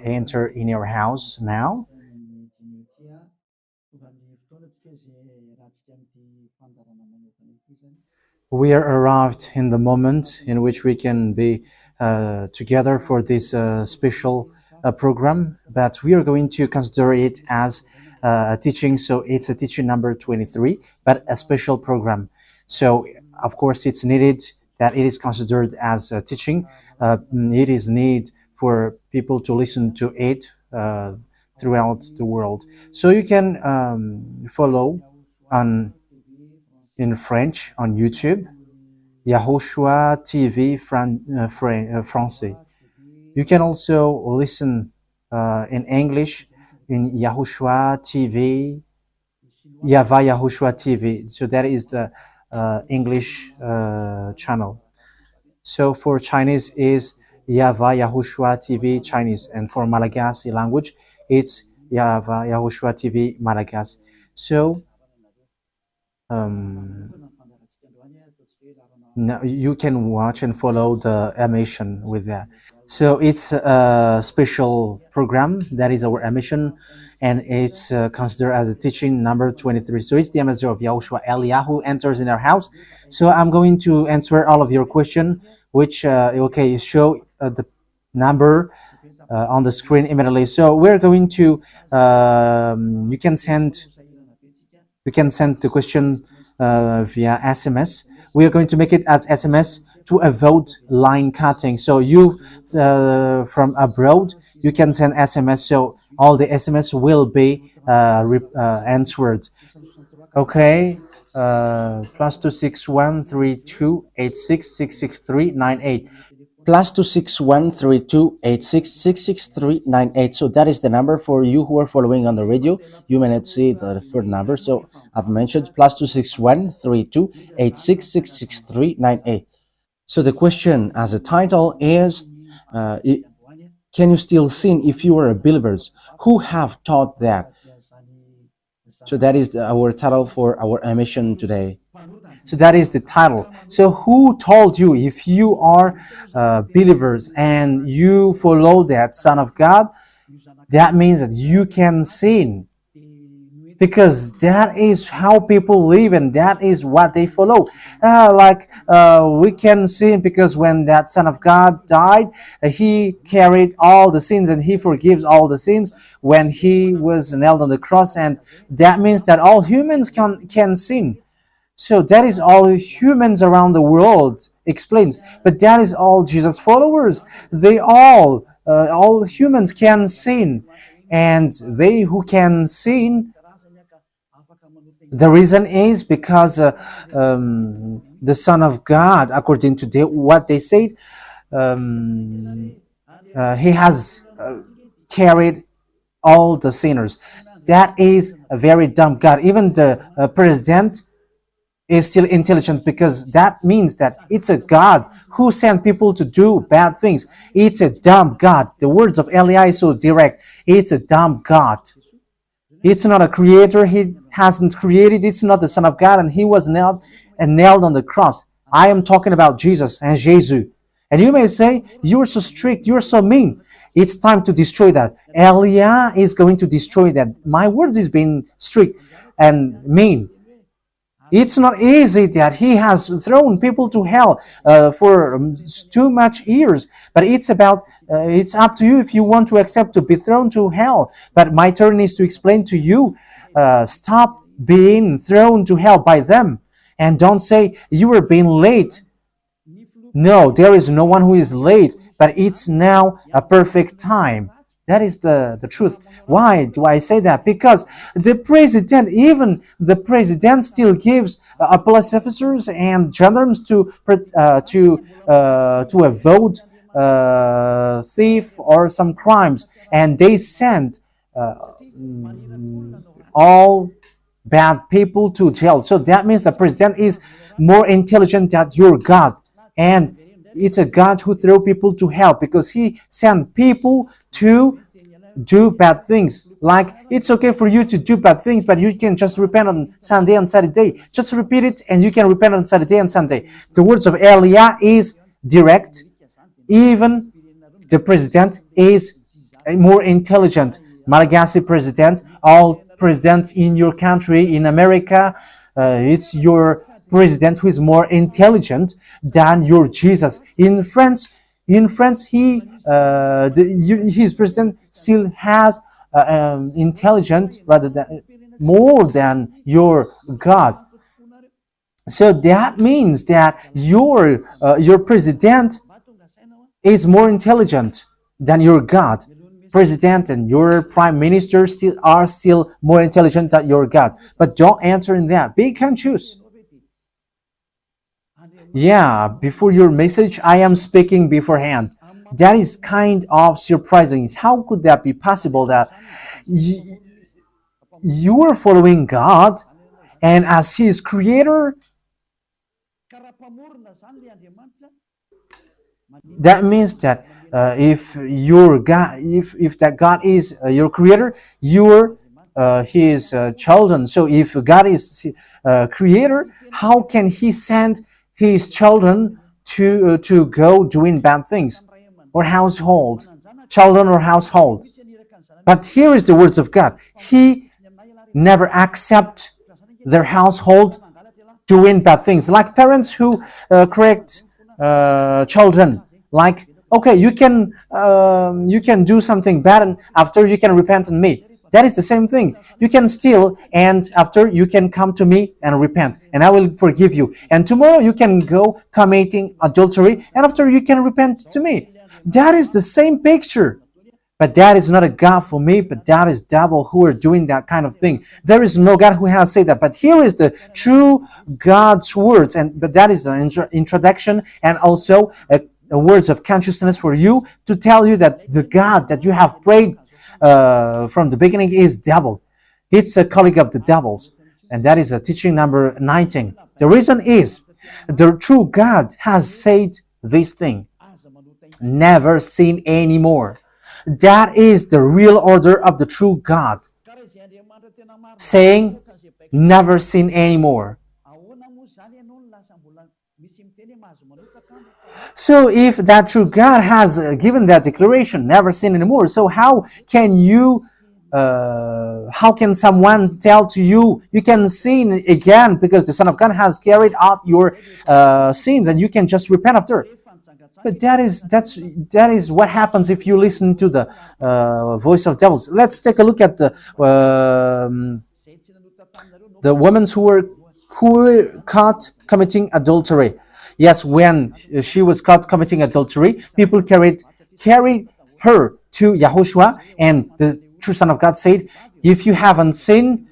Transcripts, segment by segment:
enter in your house now. We are arrived in the moment in which we can be together for this special program, but we are going to consider it as a teaching. So it's a teaching number 23, but a special program. So of course it's needed that it is considered as a teaching. It is need for people to listen to it throughout the world. So you can follow in French on YouTube, YAHOSHUAH TV Français. You can also listen in English in YAHOSHUAH TV, YAHVAH YAHOSHUAH TV. So that is the English channel. So for Chinese is YAHVAH YAHOSHUAH TV Chinese, and for Malagasy language it's YAHVAH YAHOSHUAH TV Malagasy. So now you can watch and follow the emission with that. So it's a special program that is our emission, and it's considered as a teaching number 23. So it's the ambassador of Yahushua Eliyahu enters in our house. So I'm going to answer all of your question, which okay, show the number on the screen immediately. So we're going to you can send the question via SMS. We are going to make it as SMS to avoid line cutting. So you from abroad, you can send SMS. So all the SMS will be answered. Okay. +2613286666398. +2613286666398. So that is the number for you who are following on the radio. You may not see the third number, so I've mentioned +2613286666398. So the question as a title is, can you still sin if you are a believers? Who have taught that? So that is our title for our emission today. So that is the title. So who told you, if you are believers and you follow that Son of God, that means that you can sin? Because that is how people live and that is what they follow. We can sin because when that Son of God died, he carried all the sins and he forgives all the sins when he was nailed on the cross, and that means that all humans can sin. So that is all humans around the world explains. But that is all Jesus followers. They all humans can sin. And they who can sin, the reason is because the Son of God, according to what they said, he has carried all the sinners. That is a very dumb God. Even the president is still intelligent, because that means that it's a God who sent people to do bad things. It's a dumb God. The words of Eli is so direct. It's a dumb God. It's not a creator. He hasn't created. It's not the Son of God, and he was nailed on the cross. I am talking about Jesus and Jesus. And you may say, you're so strict, you're so mean. It's time to destroy that. Elia is going to destroy that. My words is being strict and mean. It's not easy that he has thrown people to hell for too much years. But it's about, it's up to you if you want to accept to be thrown to hell. But my turn is to explain to you, stop being thrown to hell by them. And don't say you were being late. No, there is no one who is late, but it's now a perfect time. That is the truth. Why do I say that? Because the president, even the president, still gives police officers and gendarmes to avoid thief or some crimes, and they send all bad people to jail. So that means the president is more intelligent than your God, and it's a God who throw people to hell because he sent people to do bad things. Like, it's okay for you to do bad things, but you can just repent on Sunday and Saturday. Just repeat it and you can repent on Saturday and Sunday. The words of Elia is direct. Even the president is more intelligent. Malagasy president, all presidents in your country, in America, it's your president who is more intelligent than your Jesus. In France, his president still has intelligent rather than more than your God. So that means that your president is more intelligent than your God. President and your prime minister are still more intelligent than your God. But don't answer in that. Pick and choose. Yeah, before your message, I am speaking beforehand. That is kind of surprising. How could that be possible that you are following God and as His creator? That means that if your God, if that God is your creator, you're His children. So if God is creator, how can He send His children to go doing bad things, or children or household? But here is the words of God. He never accept their household doing bad things, like parents who correct children. Like, okay, you can do something bad, and after you can repent on me. That is the same thing. You can steal, and after you can come to me and repent, and I will forgive you. And tomorrow you can go committing adultery, and after you can repent to me. That is the same picture. But that is not a God for me, but that is devil who are doing that kind of thing. There is no God who has said that. But here is the true God's words, but that is an introduction and also a words of consciousness for you to tell you that the God that you have prayed from the beginning is devil. It's a colleague of the devils. And that is a teaching number 19. The reason is the true God has said this thing. Never sin anymore. That is the real order of the true God. Saying, never sin anymore. So if that true God has given that declaration, never sin anymore, so how can someone tell to you, you can sin again because the Son of God has carried out your sins and you can just repent after? But that is what happens if you listen to the voice of devils. Let's take a look at the women who were caught committing adultery. Yes, when she was caught committing adultery, people carried her to YAHOSHUAH, and the true Son of God said, if you haven't sinned,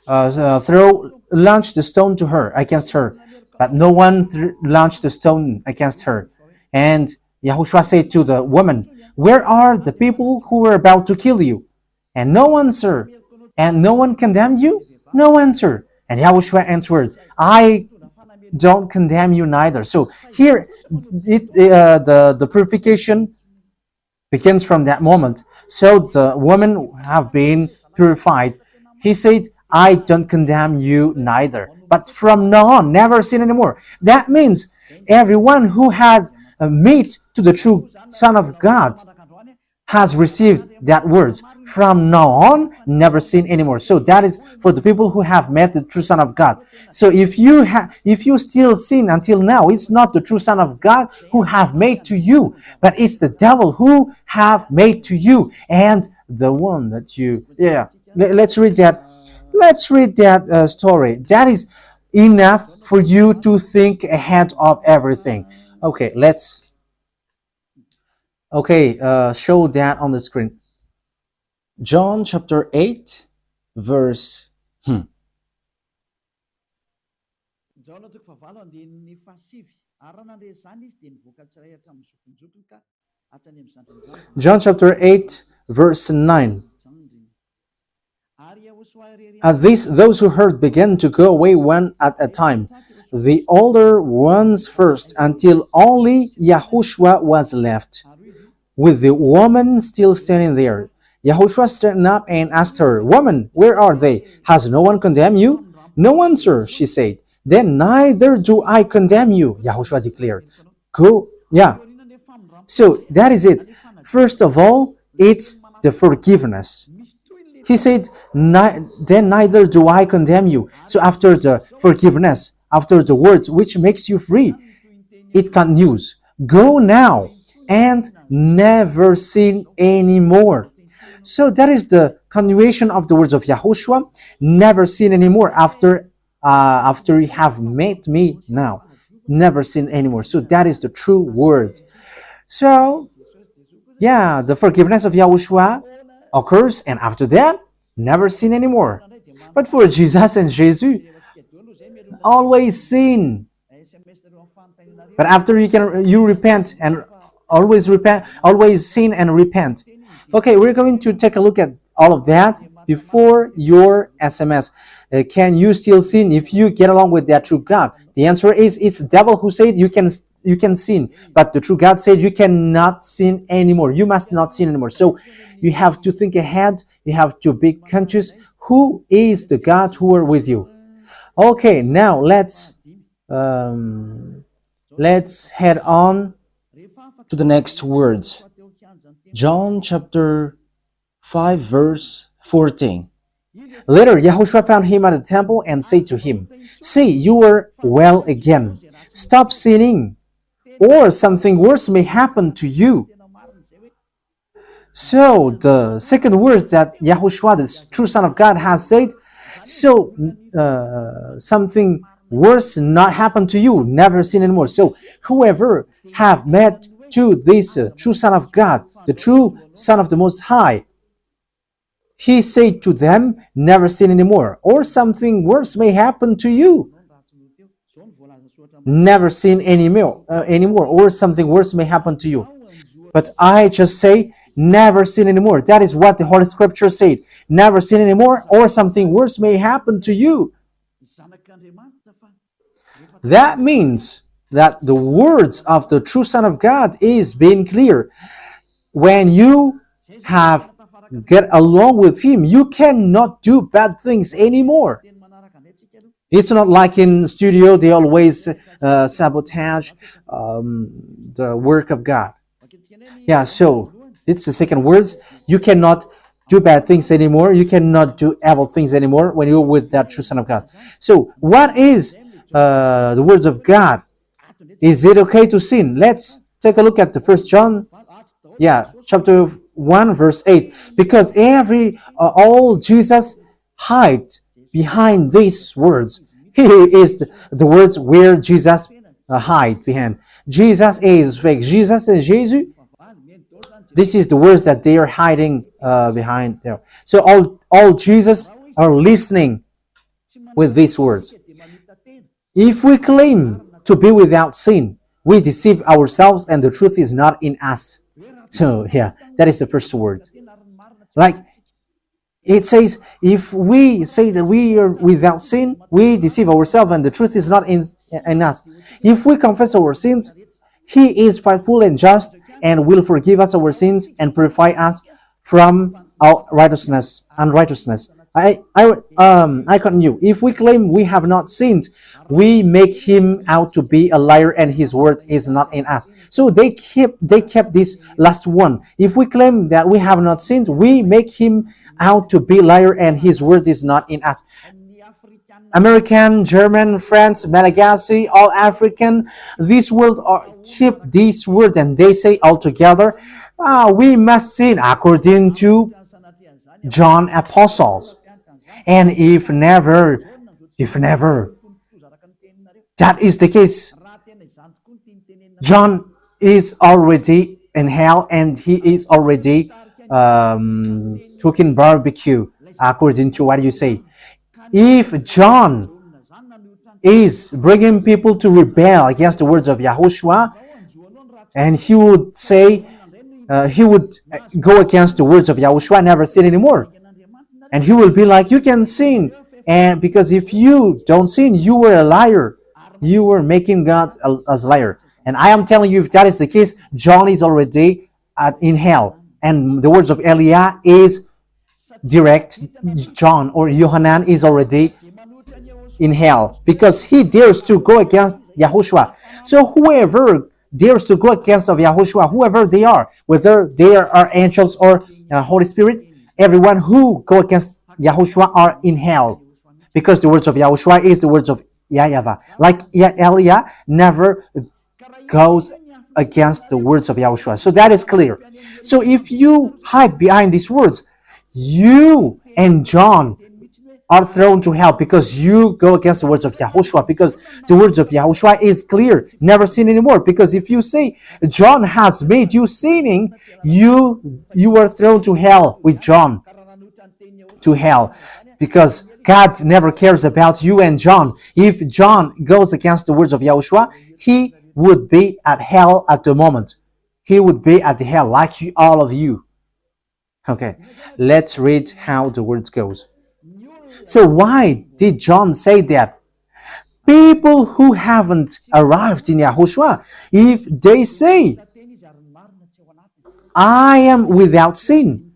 launch the stone to her, against her. But no one launched the stone against her. And YAHOSHUAH said to the woman, where are the people who were about to kill you? And no answer. And no one condemned you? No answer. And YAHOSHUAH answered, I don't condemn you neither. So here, the purification begins from that moment. So the women have been purified. He said, I don't condemn you neither. But from now on, never sin anymore. That means everyone who has met to the true Son of God has received that words. From now on, never sin anymore. So that is for the people who have met the true Son of God. So if you still sin until now, it's not the true Son of God who have made to you, but it's the devil who have made to you, and the one that you. Let's read that. Let's read that story. That is enough for you to think ahead of everything. Okay, show that on the screen. John chapter 8, verse. John chapter 8, verse 9. At this, those who heard began to go away one at a time, the older ones first, until only YAHOSHUAH was left, with the woman still standing there. YAHOSHUAH straightened up and asked her, Woman, where are they? Has no one condemned you? No one, sir, she said. Then neither do I condemn you, YAHOSHUAH declared. Go, So that is it. First of all, it's the forgiveness. He said, then neither do I condemn you. So after the forgiveness, after the words which makes you free, it continues. Go now and never sin anymore. So that is the continuation of the words of Yahushua. Never sin anymore after you have met me now. Never sin anymore. So that is the true word. So yeah, the forgiveness of Yahushua occurs, and after that, never sin anymore. But for Jesus and Jesus, always sin. But after you repent and always sin and repent. Okay, we're going to take a look at all of that before your SMS. Can you still sin if you get along with that true God? The answer is it's the devil who said you can sin, but the true God said you cannot sin anymore. You must not sin anymore. So you have to think ahead. You have to be conscious. Who is the God who are with you? Okay, now let's head on to the next words. John chapter 5 verse 14. Later, Yahushua found him at the temple and said to him, "See, you are well again. Stop sinning, or something worse may happen to you." So, the second words that Yahushua, the true Son of God, has said, so something worse not happen to you, never sin anymore. So, whoever have met to this true Son of God, the true Son of the Most High, he said to them, never sin anymore, or something worse may happen to you. Never sin anymore, or something worse may happen to you. But I just say, never sin anymore. That is what the Holy Scripture said. Never sin anymore, or something worse may happen to you. That means that the words of the true Son of God is being clear. When you have get along with him, you cannot do bad things anymore. It's not like in studio, they always sabotage the work of God. Yeah, so it's the second words. You cannot do bad things anymore. You cannot do evil things anymore when you're with that true Son of God. So what is the words of God? Is it okay to sin? Let's take a look at the 1 John, chapter 1 verse 8. Because all Jesus hide behind these words. Here is the words where Jesus hide behind. Jesus is fake. Jesus and Jesus. This is the words that they are hiding behind there. So all Jesus are listening with these words. If we claim to be without sin, we deceive ourselves and the truth is not in us. So yeah, that is the first word. Like it says, if we say that we are without sin, we deceive ourselves and the truth is not in us. If we confess our sins, he is faithful and just and will forgive us our sins and purify us from our unrighteousness. I continue. If we claim we have not sinned, we make him out to be a liar and his word is not in us. So they kept this last one. If we claim that we have not sinned, we make him out to be a liar and his word is not in us. American, German, French, Malagasy, all African, this world keep this word and they say all together, we must sin according to John Apostles. And if never, that is the case, John is already in hell and he is already cooking barbecue, according to what you say. If John is bringing people to rebel against the words of Yahushua, and he would say, he would go against the words of Yahushua, never sin anymore. And he will be like, you can sin. And because if you don't sin, you were a liar. You were making God as a liar. And I am telling you, if that is the case, John is already in hell. And the words of Eliah is direct. John or Yohanan is already in hell because he dares to go against Yahushua. So whoever dares to go against of Yahushua, whoever they are, whether they are angels or Holy Spirit, everyone who go against Yahushua are in hell. Because the words of Yahushua is the words of YAHVAH. Like Elia never goes against the words of Yahushua. So that is clear. So if you hide behind these words, you and John are thrown to hell because you go against the words of Yahushua, because the words of Yahushua is clear, never sin anymore. Because if you say John has made you sinning, you are thrown to hell with John, to hell, because God never cares about you and John. If John goes against the words of Yahushua, he would be at hell at the moment. He would be at the hell like you, all of you. Okay, let's read how the words goes. So why did John say that? People who haven't arrived in Yahushua, if they say, I am without sin,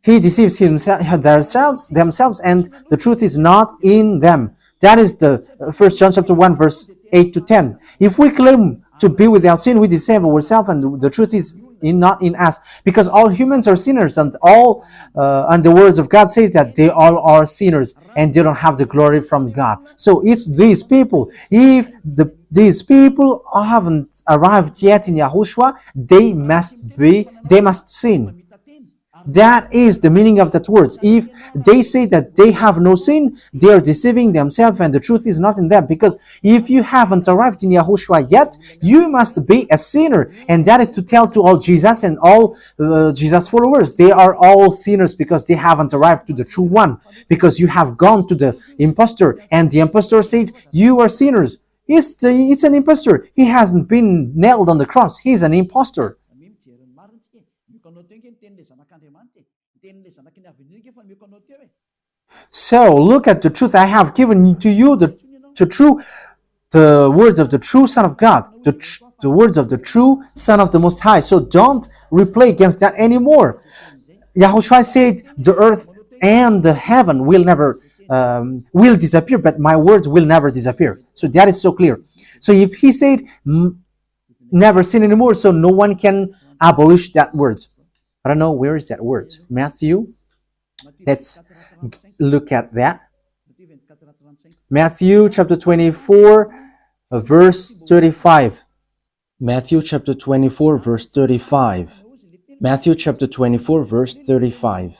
he deceives themselves, and the truth is not in them. That is the 1 John chapter 1, verse 8 to 10. If we claim to be without sin, we deceive ourselves, and the truth is not in us, because all humans are sinners, and the words of God says that they all are sinners and they don't have the glory from God. So it's these people. If these people haven't arrived yet in Yahushua, they must sin. That is the meaning of that words. If they say that they have no sin, they are deceiving themselves, and the truth is not in them. Because if you haven't arrived in Yahushua yet, you must be a sinner. And that is to tell to all Jesus and all Jesus followers. They are all sinners because they haven't arrived to the true one. Because you have gone to the impostor, and the impostor said, you are sinners. It's an impostor. He hasn't been nailed on the cross. He's an impostor. So look at the truth I have given to you, the words of the true Son of God, the words of the true Son of the Most High. So don't replay against that anymore. Yahushua said the earth and the heaven will never will disappear, but my words will never disappear. So that is so clear. So if he said never sin anymore, so no one can abolish that words. I don't know, where is that word? Matthew. Let's look at that. Matthew chapter 24, verse 35. Matthew chapter 24, verse 35. Matthew chapter 24, verse 35.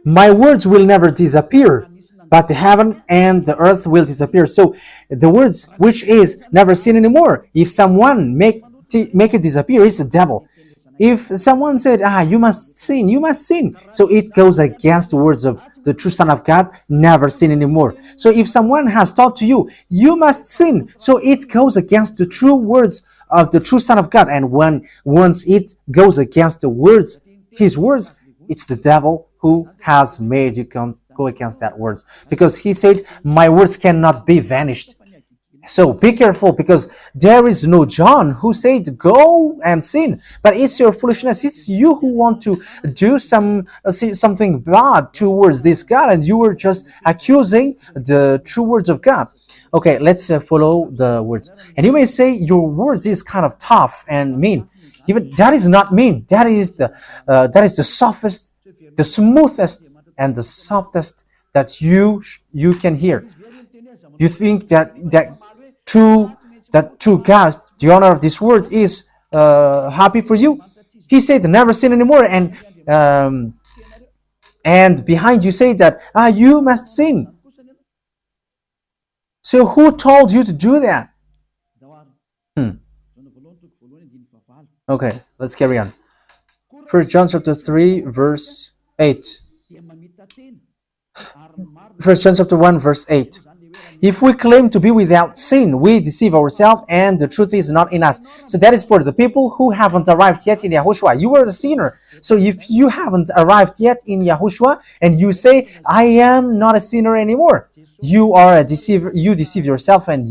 My words will never disappear, but the heaven and the earth will disappear. So the words which is never sin anymore, if someone make it disappear, it's the devil. If someone said, you must sin, so it goes against the words of the true Son of God, never sin anymore. So if someone has taught to you, you must sin, so it goes against the true words of the true Son of God. And once it goes against the words, his words, it's the devil who has made you go against that words. Because he said, my words cannot be vanished. So be careful, because there is no John who said go and sin, but it's your foolishness. It's you who want to do something bad towards this God, and you were just accusing the true words of God. Okay, let's follow the words. And you may say your words is kind of tough and mean. Even that is not mean. That is the softest, the smoothest, and the softest that you can hear. You think that true God, the honor of this word is happy for you? He said never sin anymore, and behind you say that you must sin. So who told you to do that? Okay, let's carry on. 1 John chapter 3, verse 8. 1 John chapter 1, verse 8. If we claim to be without sin, we deceive ourselves, and the truth is not in us. So that is for the people who haven't arrived yet in Yahushua. You are a sinner. So if you haven't arrived yet in Yahushua, and you say, I am not a sinner anymore, you are a deceiver. You deceive yourself, and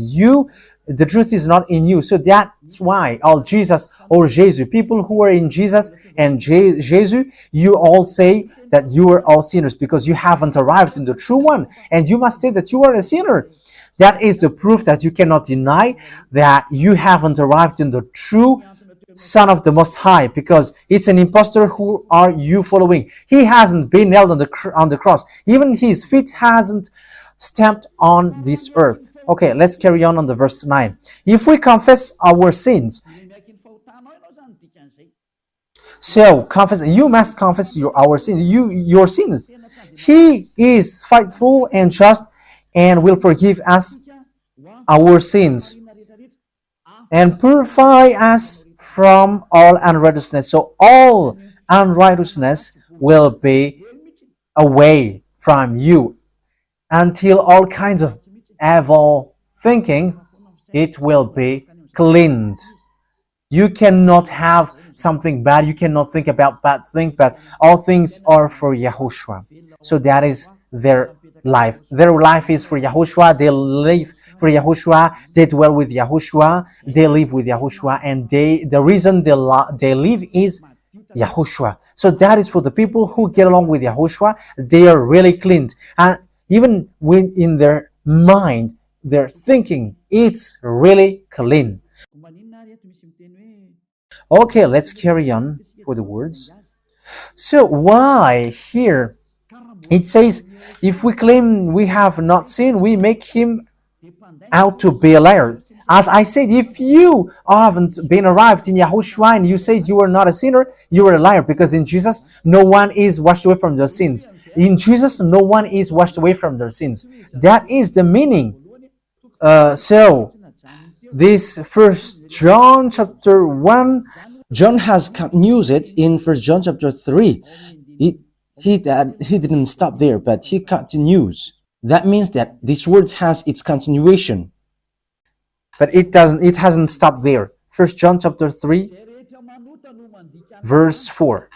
the truth is not in you. So that's why all Jesus or Jesus, people who are in Jesus and Jesus, you all say that you are all sinners, because you haven't arrived in the true one, and you must say that you are a sinner. That is the proof that you cannot deny that you haven't arrived in the true Son of the Most High, because it's an impostor. Who are you following? He hasn't been nailed on the cross. Even his feet hasn't stamped on this earth. Okay, let's carry on the verse 9. If we confess our sins, so confess, you must confess our sins, your sins. He is faithful and just and will forgive us our sins and purify us from all unrighteousness. So all unrighteousness will be away from you until all kinds of evil thinking, it will be cleaned. You cannot have something bad. You cannot think about bad things, but all things are for Yahushua. So that is their life. Their life is for Yahushua. They live for Yahushua. They dwell with Yahushua. They live with Yahushua. And the reason they live is Yahushua. So that is for the people who get along with Yahushua. They are really cleaned. And even when in their mind, their thinking, it's really clean. Okay, let's carry on for the words. So why here it says, if we claim we have not sinned, we make him out to be a liar. As I said, if you haven't been arrived in Yahushua and you said you are not a sinner, you are a liar, because in Jesus, no one is washed away from their sins. In Jesus, no one is washed away from their sins. That is the meaning. So, this First John chapter 1, John has continued it in First John chapter 3. He didn't stop there, but he continues. That means that this word has its continuation. But it hasn't stopped there. First John chapter 3, verse 4.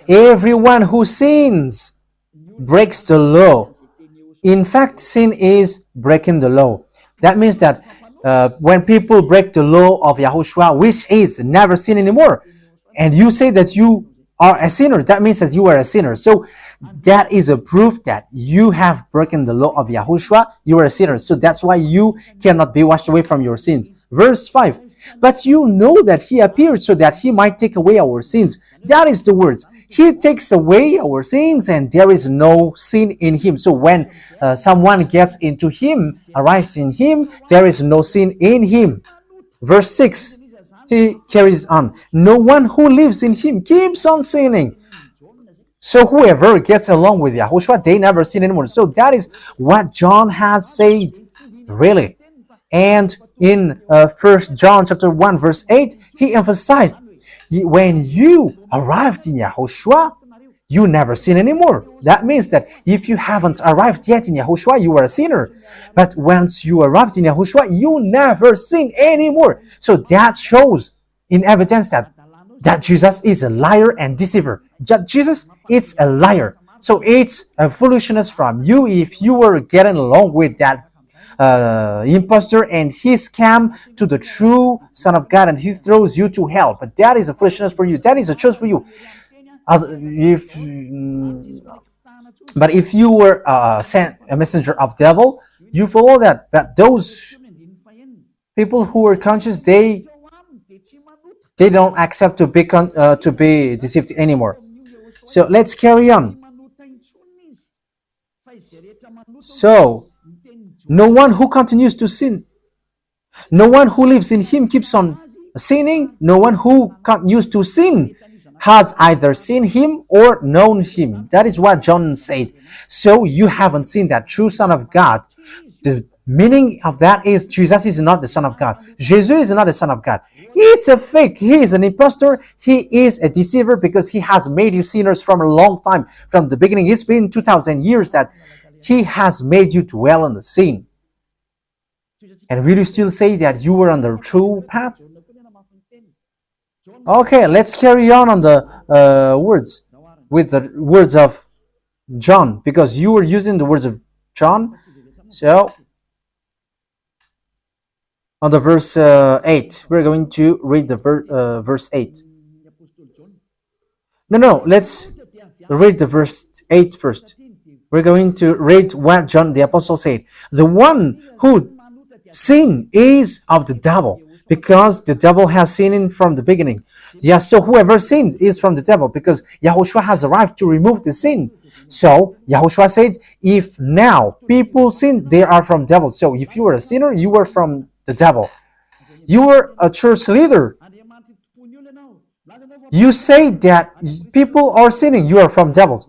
Everyone who sins breaks the law. In fact, sin is breaking the law. That means that when people break the law of Yahushua, which is never sin anymore, and you say that you are a sinner, that means that you are a sinner. So that is a proof that you have broken the law of Yahushua. You are a sinner. So that's why you cannot be washed away from your sins. Verse 5. But you know that he appeared so that he might take away our sins. That is the words. He takes away our sins and there is no sin in him. So when someone gets into him, arrives in him, there is no sin in him. Verse 6. He carries on. No one who lives in him keeps on sinning. So whoever gets along with Yahushua, they never sin anymore. So that is what John has said, really. And in 1 John chapter 1 verse 8, he emphasized, when you arrived in Yahushua, you never sin anymore. That means that if you haven't arrived yet in Yahushua, you are a sinner. But once you arrived in Yahushua, you never sin anymore. So that shows in evidence that Jesus is a liar and deceiver. Jesus is a liar. So it's a foolishness from you if you were getting along with that impostor and he scam to the true Son of God and he throws you to hell. But that is a foolishness for you. That is a choice for you. But if you were sent a messenger of devil, you follow that. But those people who are conscious, they don't accept to be deceived anymore. So let's carry on. So no one who continues to sin, no one who lives in him keeps on sinning. No one who continues to sin has either seen him or known him. That is what John said. So you haven't seen that true Son of God. The meaning of that is Jesus is not the Son of God. Jesus is not the Son of God. It's a fake. He is an impostor. He is a deceiver because he has made you sinners from a long time. From the beginning, it's been 2,000 years that he has made you dwell in the sin. And will you still say that you were on the true path? Okay, let's carry on the words with the words of John, because you were using the words of John. So on the verse 8, we're going to read the verse 8. No, let's read the verse 8 first. We're going to read what John the Apostle said. The one who sin is of the devil, because the devil has sinned from the beginning. Yes, so whoever sinned is from the devil, because YAHOSHUAH has arrived to remove the sin. So YAHOSHUAH said, if now people sin, they are from devil. So if you were a sinner, you were from the devil. You were a church leader. You say that people are sinning, you are from devils.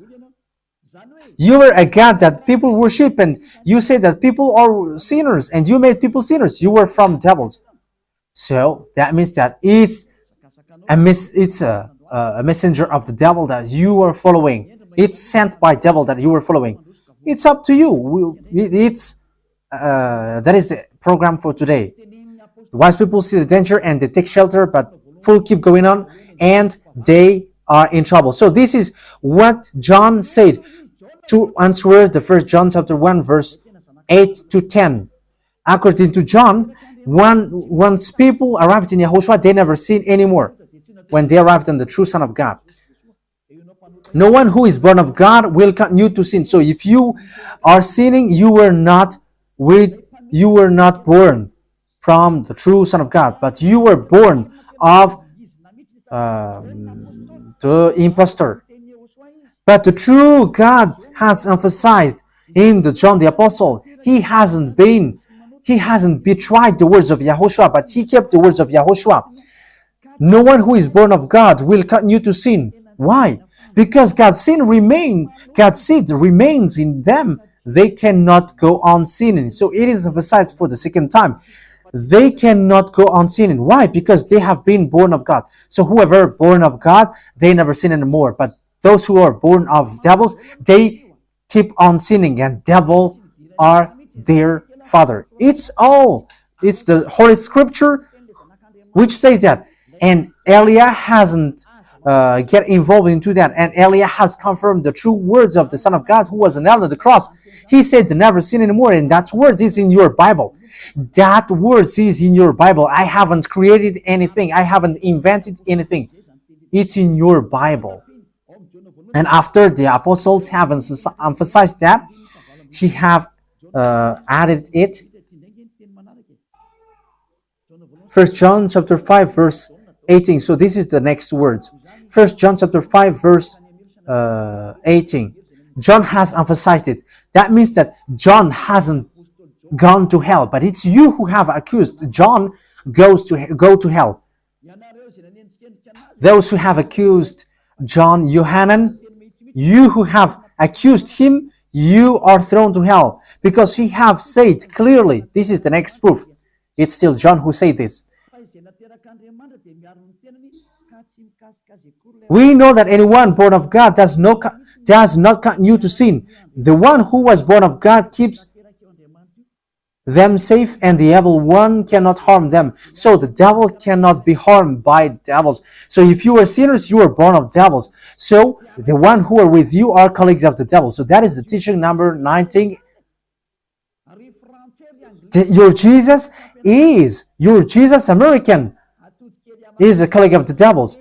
You were a God that people worship, and you say that people are sinners, and you made people sinners. You were from devils. So that means that it's a messenger of the devil that you are following. It's sent by devil that you are following. It's up to you. That is the program for today. The wise people see the danger and they take shelter, but fool keep going on, and they are in trouble. So this is what John said to answer the 1 John chapter 1 verse 8 to 10. According to John, once people arrived in YAHOSHUAH, they never sin anymore when they arrived in the true Son of God. No one who is born of God will continue to sin. So if you are sinning, you were not born from the true Son of God, but you were born of the impostor. But the true God has emphasized in the John the Apostle, he hasn't betrayed the words of YAHOSHUAH, but he kept the words of YAHOSHUAH. No one who is born of God will continue to sin. Why? Because God's seed remains in them. They cannot go on sinning. So it is emphasized for the second time. They cannot go on sinning. Why? Because they have been born of God. So whoever born of God, they never sin anymore. But those who are born of devils, they keep on sinning, and devil are their father. It's the Holy Scripture which says that. And Elia hasn't get involved into that. And Elia has confirmed the true words of the Son of God who was nailed on the cross. He said to never sin anymore, and that word is in your Bible. That word is in your Bible. I haven't created anything. I haven't invented anything. It's in your Bible. And after the apostles have emphasized that, he have added it. 1 John chapter 5 verse 18. So this is the next words. 1 John chapter 5 verse 18. John has emphasized it. That means that John hasn't gone to hell, but it's you who have accused John go to hell. Those who have accused John Yohanan, you who have accused him, you are thrown to hell, because he have said clearly. This is the next proof. It's still John who said this. We know that anyone born of God does not continue to sin. The one who was born of God keeps them safe, and the evil one cannot harm them. So the devil cannot be harmed by devils. So if you are sinners, you are born of devils. So the one who are with you are colleagues of the devil. So that is the teaching number 19. Your Jesus American is a colleague of the devils.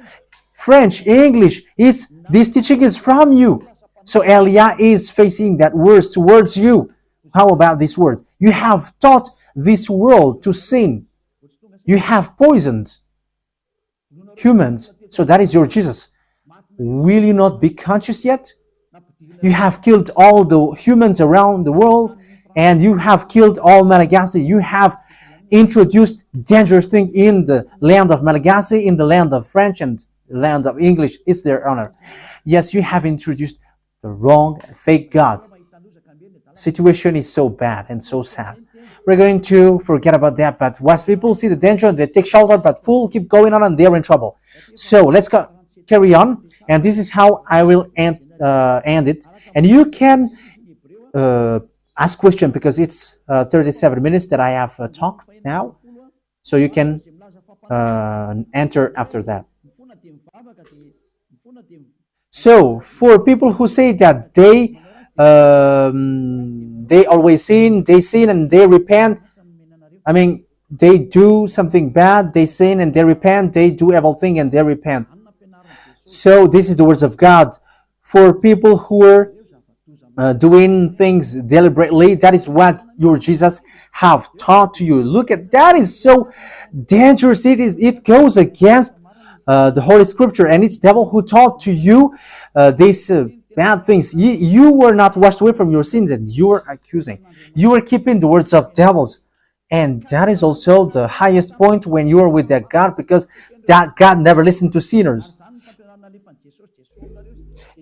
French, English, this teaching is from you. So Elia is facing that words towards you. How about these words? You have taught this world to sin. You have poisoned humans. So that is your Jesus. Will you not be conscious yet? You have killed all the humans around the world, and you have killed all Malagasy. You have introduced dangerous things in the land of Malagasy, in the land of French, and the land of English. It's their honor. Yes, you have introduced the wrong, fake God. Situation is so bad and so sad. We're going to forget about that, but wise people see the danger, they take shelter, but fools keep going on and they're in trouble. So let's carry on, and this is how I will end it. And you can ask question, because it's 37 minutes that I have talked now, so you can enter after that. So for people who say that they always sin, and they repent. I mean, they do something bad, they sin and they repent, they do evil thing and they repent. So this is the words of God for people who are doing things deliberately. That is what your Jesus have taught to you. Look at that, is so dangerous. It goes against the Holy Scripture, and it's devil who taught to you these bad things. You were not washed away from your sins, and you were accusing. You were keeping the words of devils, and that is also the highest point when you are with that God, because that God never listened to sinners.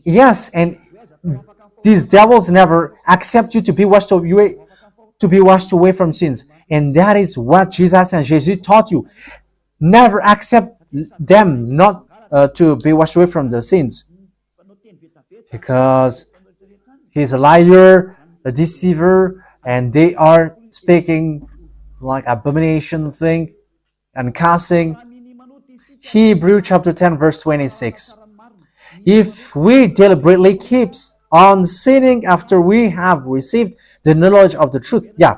Yes, and these devils never accept you to be washed away from sins, and that is what Jesus and Jesus taught you. Never accept them not to be washed away from the sins, because he's a liar, a deceiver, and they are speaking like abomination thing and cussing. Hebrew chapter 10 verse 26. If we deliberately keep on sinning after we have received the knowledge of the truth. Yeah,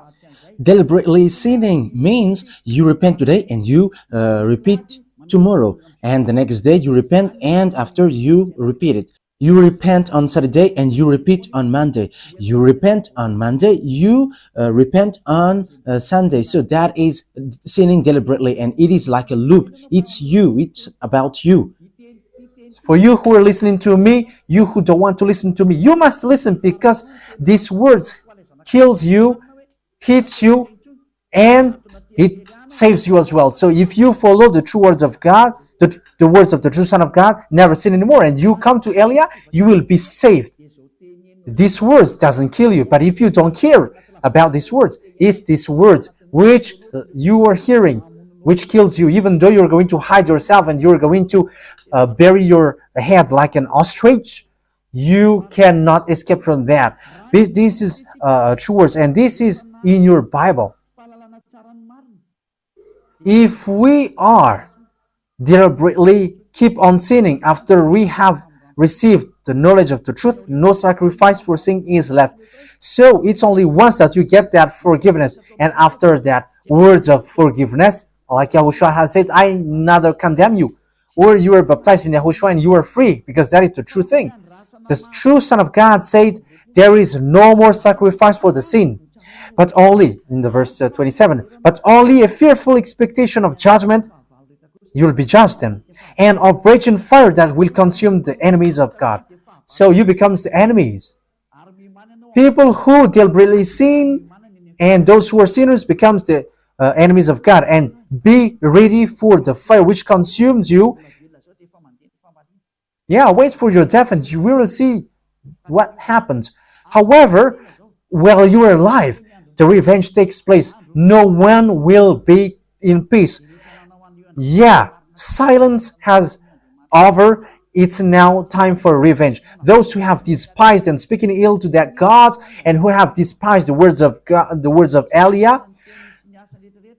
Deliberately sinning means you repent today and you repeat tomorrow, and the next day you repent, and after you repeat it. You repent on Saturday and you repeat on Monday. You repent on Monday, you repent on Sunday. So that is sinning deliberately, and it is like a loop. It's you, it's about you. for you who are listening to me, you who don't want to listen to me, you must listen, because these words kills you, hits you, and it saves you as well. So if you follow the true words of God, the words of the true Son of God, never sin anymore, and you come to Elia, you will be saved. These words doesn't kill you, but if you don't care about these words, it's these words which you are hearing which kills you, even though you're going to hide yourself and you're going to bury your head like an ostrich. You cannot escape from that. This is true words, and this is in your Bible. If we are deliberately keep on sinning after we have received the knowledge of the truth, no sacrifice for sin is left. So it's only once that you get that forgiveness, and after that words of forgiveness, like Yahushua has said, I neither condemn you. Or you were baptized in Yahushua and you are free, because that is the true thing. The true Son of God said, there is no more sacrifice for the sin, but only, in the verse 27, but only a fearful expectation of judgment. You will be judged then, and of raging fire that will consume the enemies of God. So you become the enemies. People who deliberately sin and those who are sinners becomes the enemies of God, and be ready for the fire which consumes you. Yeah, wait for your death and you will see what happens. However, while you are alive, the revenge takes place. No one will be in peace. Yeah, silence has over. It's now time for revenge. Those who have despised and speaking ill to that God, and who have despised the words of God, the words of Elia,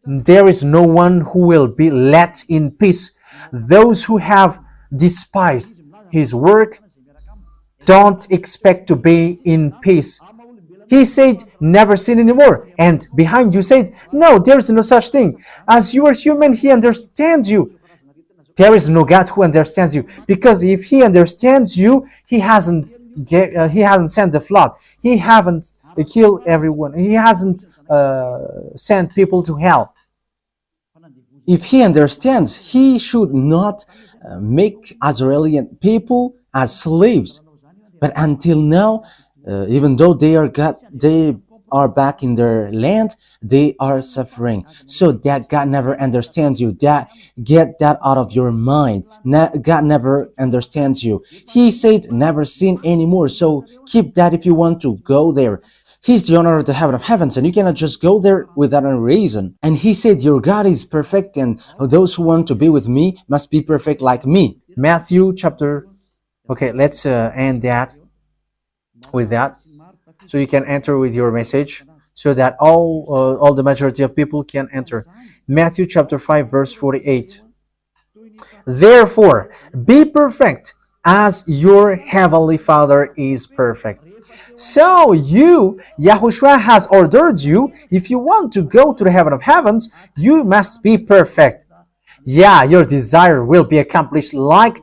there is no one who will be let in peace. Those who have despised his work don't expect to be in peace. He said, never sin anymore. And behind you said, no, there is no such thing. As you are human, he understands you. There is no God who understands you. Because if he understands you, he hasn't sent the flood. He hasn't killed everyone. He hasn't sent people to hell. If he understands, he should not make Israeli people as slaves. But until now, even though they are back in their land, they are suffering. So that God never understands you. Get that out of your mind. God never understands you. He said never sin anymore. So keep that if you want to go there. He's the owner of the heaven of heavens, and you cannot just go there without a reason. And he said, your God is perfect, and those who want to be with me must be perfect like me. Matthew chapter... Okay, let's end that with that. So you can enter with your message, so that all the majority of people can enter. Matthew chapter 5 verse 48. Therefore, be perfect as your heavenly Father is perfect. So Yahushua has ordered you, if you want to go to the heaven of heavens, you must be perfect. Yeah, your desire will be accomplished like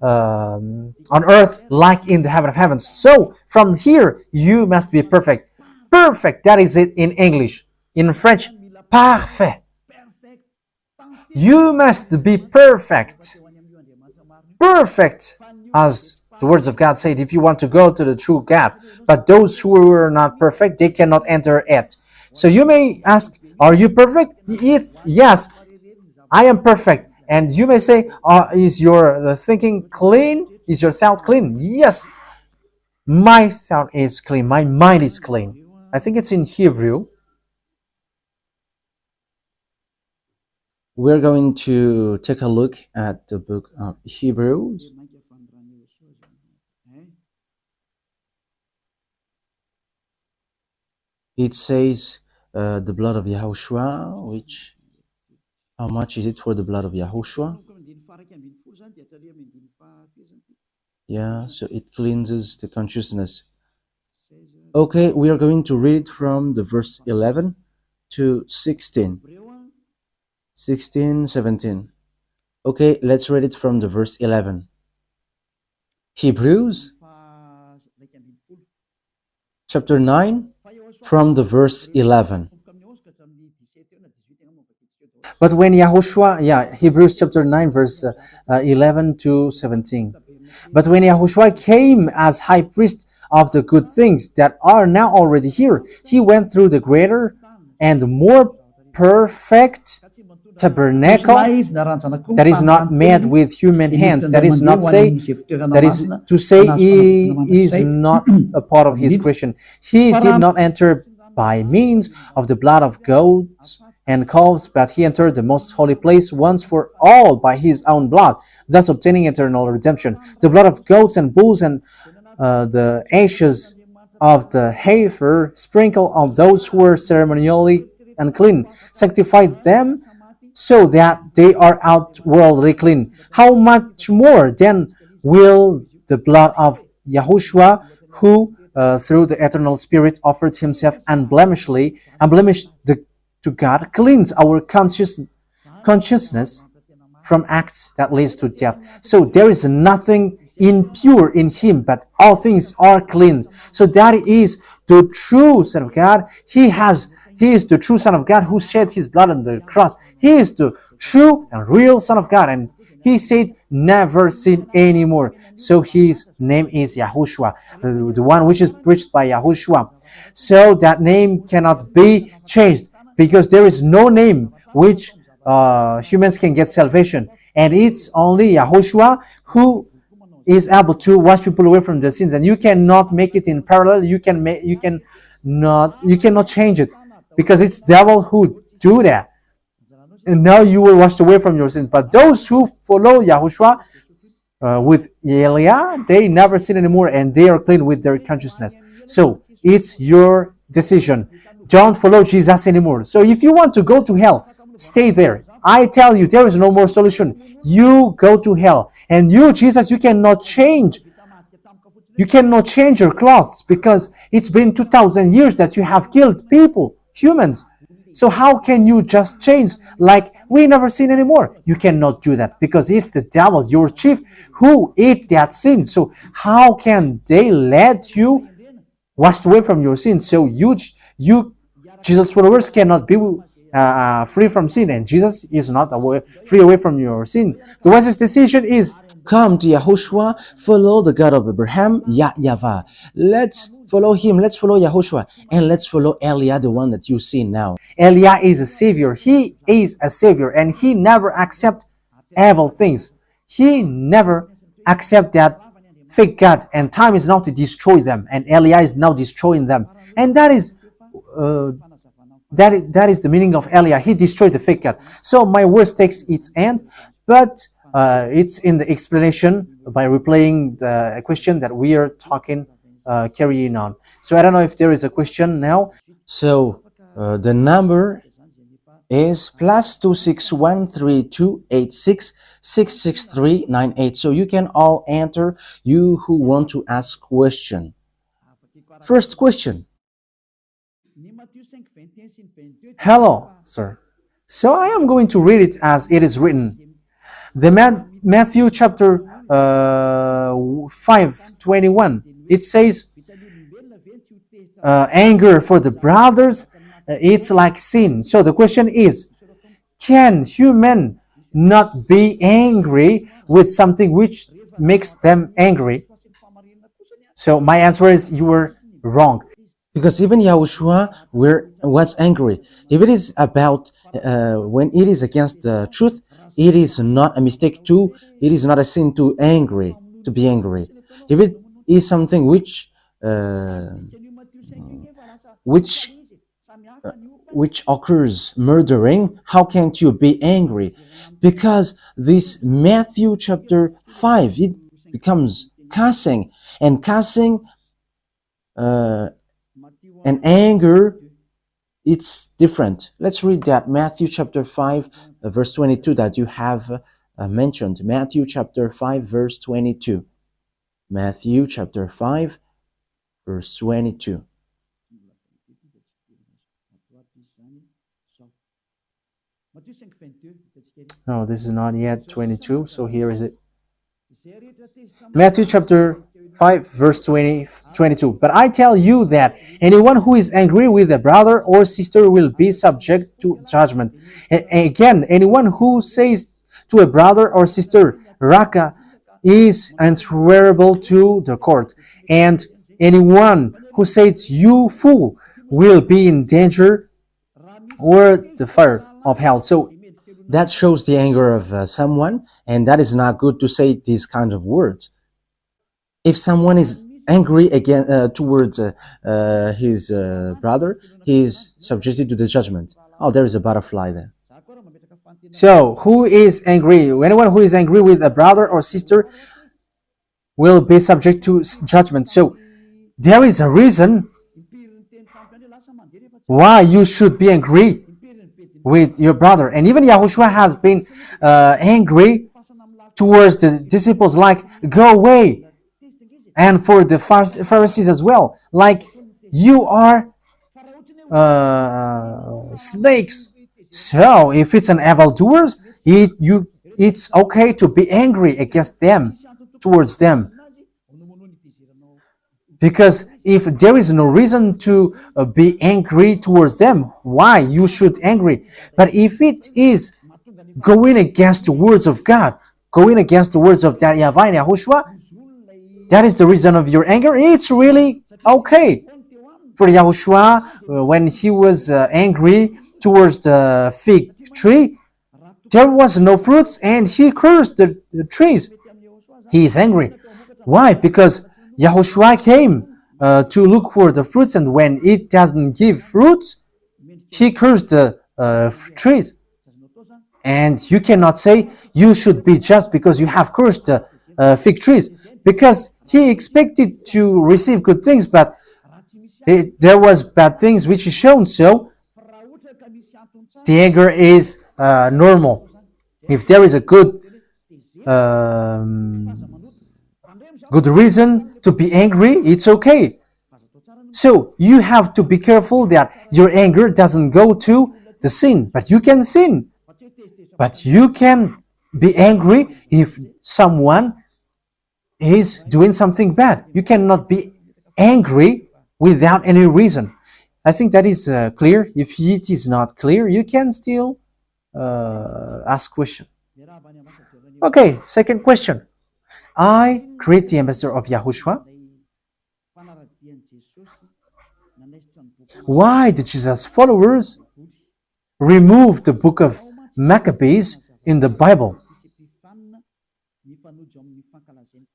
on earth like in the heaven of heavens. So from here you must be perfect. Perfect, that is it in English. In French, parfait. You must be perfect. Perfect, as the words of God said, if you want to go to the true God. But those who are not perfect, they cannot enter it. So you may ask, are you perfect? Yes, I am perfect. And you may say, is your thinking clean? Is your thought clean? Yes, my thought is clean. My mind is clean. I think it's in Hebrew. We're going to take a look at the book of Hebrews. It says the blood of Yahushua, which, how much is it for the blood of Yahushua? Yeah, so it cleanses the consciousness. Okay, we are going to read from the verse 11 to 16. 16, 17. Okay, let's read it from the verse 11. Hebrews chapter 9 from the verse 11. But when Yahushua, Hebrews chapter 9 verse 11 to 17. But when Yahushua came as high priest of the good things that are now already here, he went through the greater and more perfect tabernacle that is not made with human hands. That is to say he is not a part of his creation. He did not enter by means of the blood of goats and calves, but he entered the most holy place once for all by his own blood, thus obtaining eternal redemption. The blood of goats and bulls and the ashes of the heifer sprinkled on those who were ceremonially unclean, sanctified them so that they are outwardly clean. How much more then will the blood of Yahushua, who through the eternal Spirit offered himself unblemished to God, cleanse our consciousness from acts that leads to death. So there is nothing impure in him, but all things are clean. So that is the true Son of God. He is the true Son of God who shed his blood on the cross. He is the true and real Son of God, and he said never sin anymore. So his name is Yahushua, the one which is preached by Yahushua. So that name cannot be changed, because there is no name which humans can get salvation, and it's only Yahushua who is able to wash people away from their sins. And you cannot make it in parallel. You cannot change it, because it's devil who do that. And now you will wash away from your sins. But those who follow Yahushua with Elia, they never sin anymore, and they are clean with their consciousness. So it's your decision. Don't follow Jesus anymore. So if you want to go to hell, stay there. I tell you, there is no more solution. You go to hell. And you, Jesus, you cannot change. You cannot change your clothes, because it's been 2,000 years that you have killed people, humans. So how can you just change like we never sin anymore? You cannot do that, because it's the devil, your chief, who ate that sin. So how can they let you wash away from your sin? So you Jesus followers cannot be free from sin, and Jesus is not free away from your sin. The wisest decision is come to Yahushua, follow the God of Abraham, YAHVAH. Let's follow him, let's follow Yahushua, and let's follow Elia, the one that you see now. Elia is a savior. He is a savior, and he never accept evil things. He never accept that fake God, and time is now to destroy them, and Elia is now destroying them. And that is the meaning of Elia. He destroyed the fake God. So my words takes its end, but it's in the explanation by replaying the question that we are talking, carrying on. So I don't know if there is a question now. So the number is +2613286666398. So you can all enter, you who want to ask question. First question. Hello, sir. So I am going to read it as it is written. The Matthew chapter 5:21, it says, anger for the brothers, it's like sin. So the question is, can human not be angry with something which makes them angry? So my answer is you were wrong. Because even Yahushua was angry. If it is about when it is against the truth, it is not a mistake it is not a sin to be angry. If it is something which occurs murdering, how can't you be angry? Because this Matthew chapter 5, it becomes cussing, and cussing and anger, it's different. Let's read that Matthew chapter 5 verse 22 that you have mentioned. Matthew chapter 5 verse 22. Matthew chapter 5 verse 22. No, this is not yet 22, so here is it. Matthew chapter 5 verse 22. But I tell you that anyone who is angry with a brother or sister will be subject to judgment. And again, anyone who says to a brother or sister, Raka, is answerable to the court. And anyone who says, you fool, will be in danger or the fire of hell. So that shows the anger of someone, and that is not good to say these kinds of words. If someone is angry again towards his brother, he is subjected to the judgment. Oh, there is a butterfly there. So, who is angry? Anyone who is angry with a brother or sister will be subject to judgment. So, there is a reason why you should be angry with your brother. And even Yahushua has been angry towards the disciples, like, go away. And for the Pharisees as well, like, you are snakes. So if it's an evildoers, it's okay to be angry against them, towards them. Because if there is no reason to be angry towards them, why you should angry? But if it is going against the words of God, going against the words of that YAHVAH and YAHOSHUAH, that is the reason of your anger, it's really okay. For Yahushua, when he was angry towards the fig tree, there was no fruits and he cursed the trees. He is angry. Why? Because Yahushua came to look for the fruits, and when it doesn't give fruits, he cursed the trees. And you cannot say you should be just because you have cursed the fig trees, because he expected to receive good things, but there was bad things which is shown. So the anger is normal. If there is a good reason to be angry, it's okay. So you have to be careful that your anger doesn't go to the sin. But you can sin. But you can be angry if someone is doing something bad. You cannot be angry without any reason. I think that is clear. If it is not clear, you can still ask question. Okay, second question. I create the ambassador of Yahushua. Why did Jesus' followers remove the book of Maccabees in the Bible?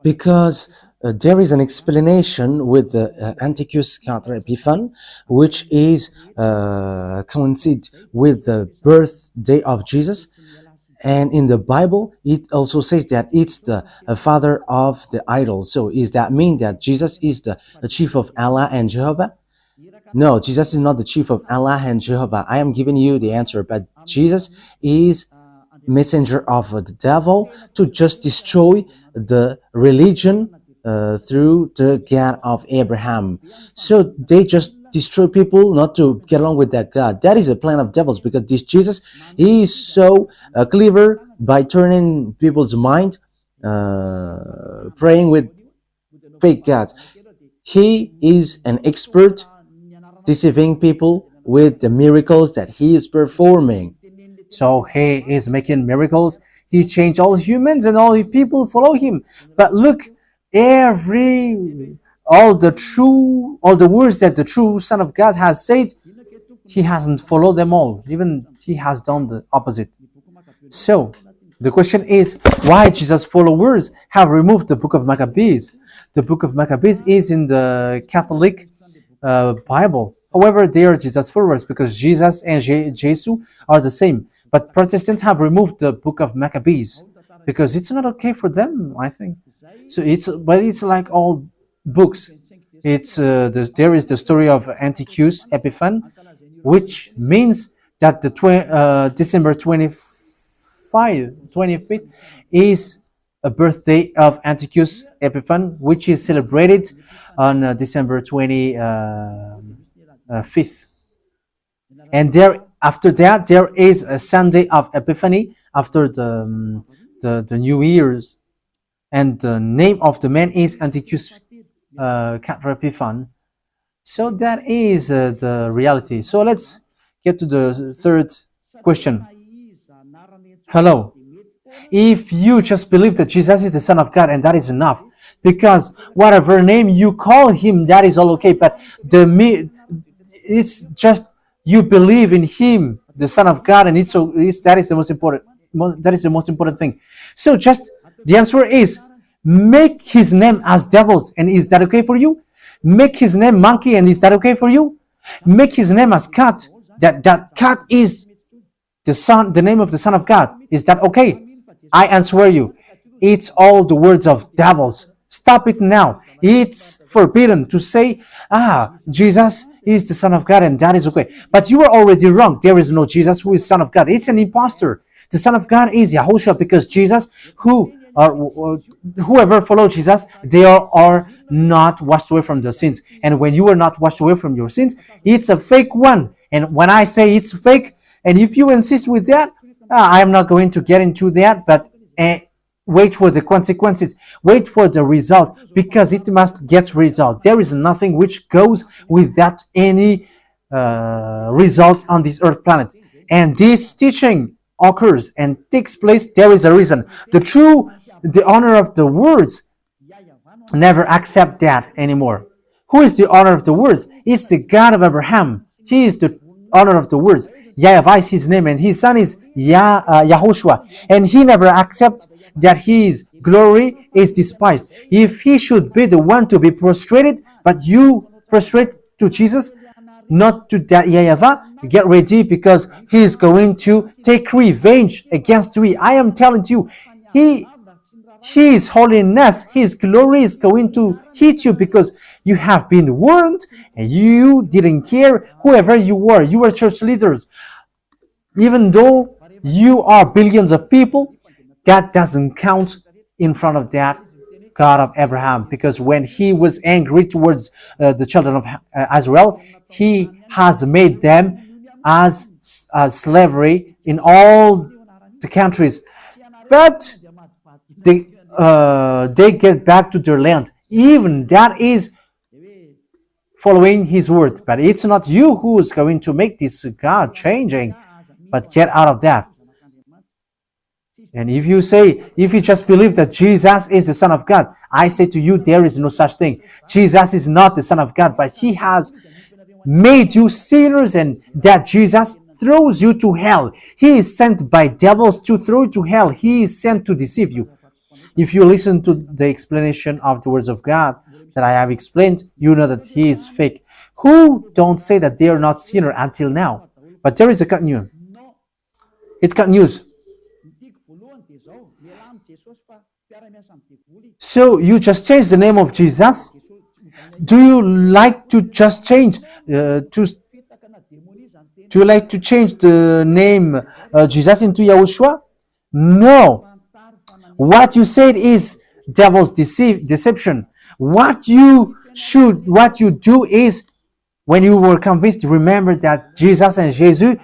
Because there is an explanation with the Antiochus Contra Epiphan, which is coincide with the birthday of Jesus. And in the Bible, it also says that it's the father of the idol. So does that mean that Jesus is the chief of Allah and Jehovah? No, Jesus is not the chief of Allah and Jehovah. I am giving you the answer, but Jesus is messenger of the devil to just destroy the religion through the God of Abraham. So they just destroy people not to get along with that God. That is a plan of devils, because this Jesus, he is so clever by turning people's mind praying with fake gods. He is an expert deceiving people with the miracles that he is performing. So he is making miracles. He changed all humans and all people follow him. But look, all the words that the true Son of God has said, he hasn't followed them all. Even he has done the opposite. So the question is, why Jesus' followers have removed the book of Maccabees? The book of Maccabees is in the Catholic Bible. However, they are Jesus followers because Jesus and Jesus are the same. But Protestants have removed the book of Maccabees because it's not okay for them, I think. So it's like all books. There is the story of Antiochus Epiphanes, which means that the December 25th is a birthday of Antiochus Epiphanes, which is celebrated on December 25th. And after that, there is a Sunday of Epiphany after the New Year's, and the name of the man is Antiochus Epiphanes. So that is the reality. So let's get to the third question. Hello. If you just believe that Jesus is the Son of God, and that is enough, because whatever name you call him, that is all okay. But it's just you believe in him, the Son of God, and that is the most important. That is the most important thing. So just the answer is make his name as devils, and is that okay for you? Make his name monkey, and is that okay for you? Make his name as cat. That cat is the name of the Son of God. Is that okay? I answer you, it's all the words of devils. Stop it now. It's forbidden to say, Jesus is the Son of God, and that is okay. But you are already wrong. There is no Jesus who is Son of God. It's an impostor. The Son of God is YAHOSHUAH, because Jesus, whoever follows Jesus, they are not washed away from their sins. And when you are not washed away from your sins, it's a fake one. And when I say it's fake, and if you insist with that, I am not going to get into that, but wait for the consequences. Wait for the result, because it must get result. There is nothing which goes without any result on this earth planet. And this teaching occurs and takes place. There is a reason. The honor of the words never accept that anymore. Who is the honor of the words? It's the God of Abraham. He is the honor of the words. YAHVAH is his name, and his son is YAHOSHUAH, and he never accepts that his glory is despised. If he should be the one to be prostrated, but you prostrate to Jesus, not to that YAHVAH, get ready, because he is going to take revenge against you. I am telling you, his holiness, his glory is going to hit you, because you have been warned and you didn't care. Whoever you were church leaders. Even though you are billions of people, that doesn't count in front of that God of Abraham, because when he was angry towards the children of Israel, he has made them as slavery in all the countries. But they get back to their land. Even that is following his word. But it's not you who is going to make this God changing. But get out of that. And if you just believe that Jesus is the Son of God, I say to you, there is no such thing. Jesus is not the Son of God, but he has made you sinners, and that Jesus throws you to hell. He is sent by devils to throw you to hell. He is sent to deceive you. If you listen to the explanation of the words of God that I have explained, you know that he is fake. Who don't say that they are not sinner until now? But there is a good news. It's good news. So you just change the name of Jesus? Do you like to just change do you like to change the name Jesus into YAHOSHUAH? No. What you said is devil's deception. What you do is, when you were convinced, remember that Jesus and Jesus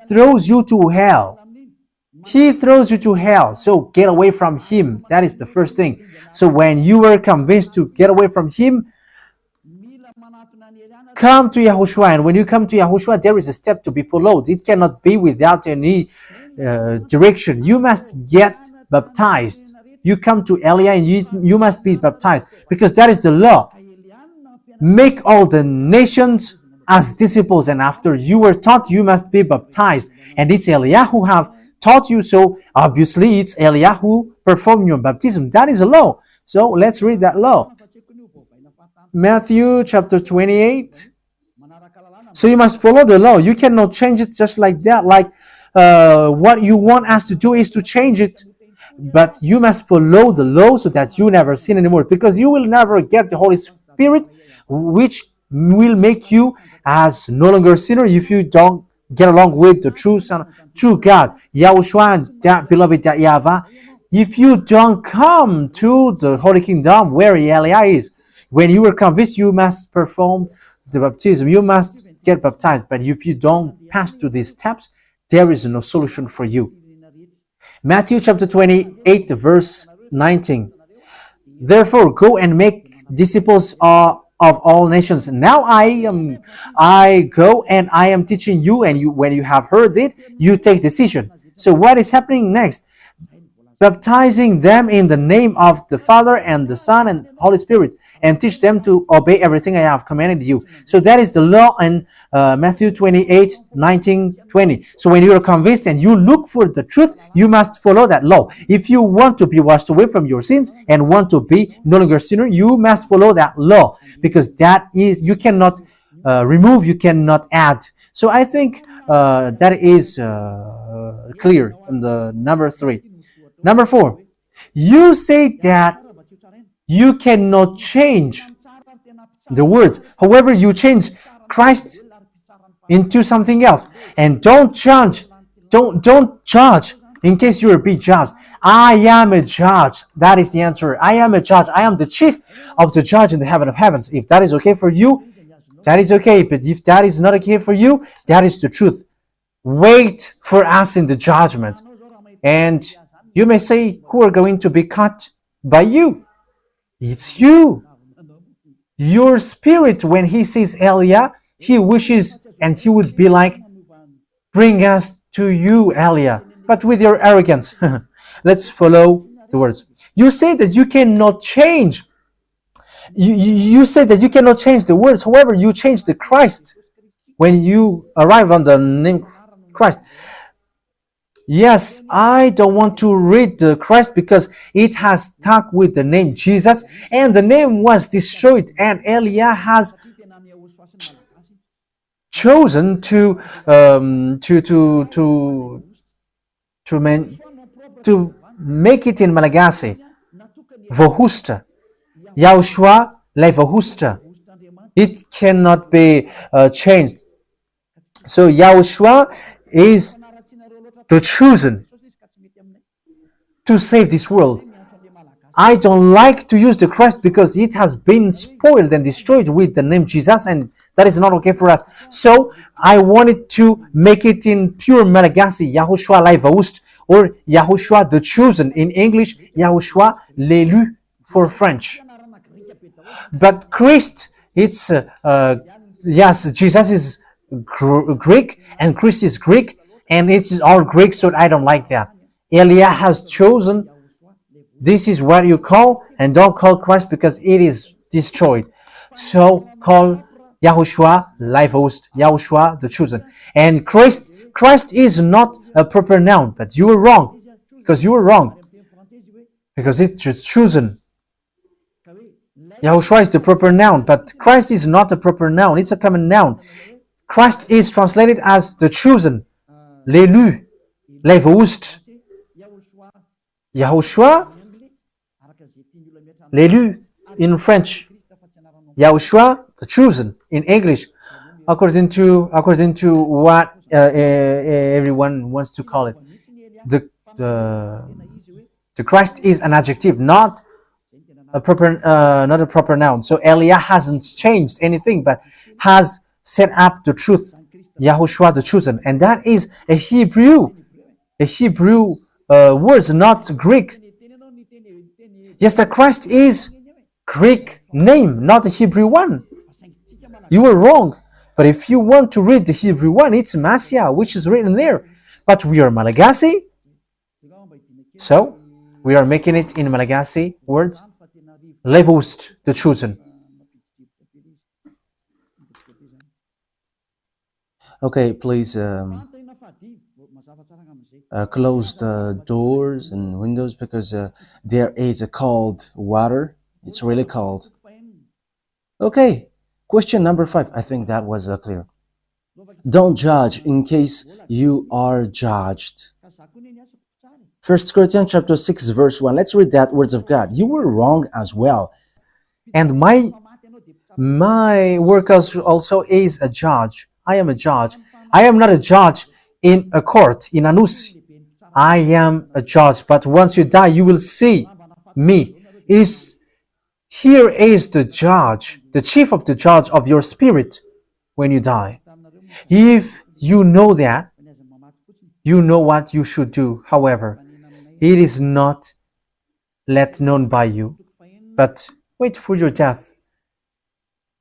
throws you to hell. He throws you to hell. So get away from him. That is the first thing. So when you were convinced to get away from him, come to Yahushua. And when you come to Yahushua, there is a step to be followed. It cannot be without any direction. You must get baptized. You come to Elia and you must be baptized, because that is the law. Make all the nations as disciples, and after you were taught, you must be baptized. And it's Elia who have taught you, so obviously it's Elia who performed your baptism. That is a law. So let's read that law. Matthew chapter 28. So you must follow the law. You cannot change it just like that. Like what you want us to do is to change it. But you must follow the law so that you never sin anymore, because you will never get the Holy Spirit, which will make you as no longer a sinner if you don't get along with the true Son, true God, Yahushua, and that beloved that YAHVAH. If you don't come to the Holy Kingdom where Elia is, when you were convinced, you must perform the baptism. You must get baptized. But if you don't pass through these steps, there is no solution for you. Matthew chapter 28, verse 19. Therefore, go and make disciples of all nations. Now I go and I am teaching you, and when you have heard it, you take decision. So what is happening next? Baptizing them in the name of the Father and the Son and Holy Spirit, and teach them to obey everything I have commanded you. So that is the law in Matthew 28, 19, 20. So when you are convinced and you look for the truth, you must follow that law. If you want to be washed away from your sins and want to be no longer a sinner, you must follow that law, because that is, you cannot remove, you cannot add. So I think that is clear in the number 3. Number 4, you say that you cannot change the words. However, you change Christ into something else. And don't judge. Don't judge in case you will be judged. I am a judge. That is the answer. I am a judge. I am the chief of the judge in the heaven of heavens. If that is okay for you, that is okay. But if that is not okay for you, that is the truth. Wait for us in the judgment. And you may say, who are going to be cut by you? It's you. Your spirit, when he sees Elia, he wishes and he would be like, bring us to you, Elia. But with your arrogance, let's follow the words. You say that you cannot change. You say that you cannot change the words. However, you change the Christ when you arrive on the name Christ. Yes, I don't want to read the Christ because it has stuck with the name Jesus, and the name was destroyed, and Elia has chosen to make it in Malagasy, Vohusta, Yahushua Vohusta. It cannot be changed. So Yahushua is the chosen to save this world. I don't like to use the Christ because it has been spoiled and destroyed with the name Jesus, and that is not okay for us. So I wanted to make it in pure Malagasy, Yahushua Vaust, or Yahushua the chosen. In English, Yahushua l'élu for French. But Christ, it's yes, Jesus is Greek and Christ is Greek, and it's all Greek, so I don't like that. Elia has chosen. This is what you call, and don't call Christ because it is destroyed. So call Yahushua Vaust, Yahushua the chosen. And Christ is not a proper noun, but you were wrong. Because it's chosen. Yahushua is the proper noun, but Christ is not a proper noun. It's a common noun. Christ is translated as the chosen, l'élu, Vaust. Yahushua, l'élu in French. Yahushua, the chosen in English, according to what everyone wants to call it. The Christ is an adjective, not a proper noun. So Elia hasn't changed anything, but has set up the truth, Yahushua the chosen, and that is a Hebrew a Hebrew words, not Greek. Yes, that Christ is Greek name, not the Hebrew one. You were wrong. But if you want to read the Hebrew one, it's Messiah, which is written there. But we are Malagasy, so we are making it in Malagasy words. Levost, the chosen. Okay, please close the doors and windows because there is a cold water. It's really cold. Okay, question number 5. I think that was clear. Don't judge in case you are judged. 1 Corinthians chapter 6 verse 1. Let's read that words of God. You were wrong as well. And my work also is a judge. I am a judge. I am not a judge in a court, in Anusi. I am a judge, but once you die, you will see me. Here is the judge, the chief of the judge of your spirit when you die. If you know that, you know what you should do. However, it is not let known by you, but wait for your death.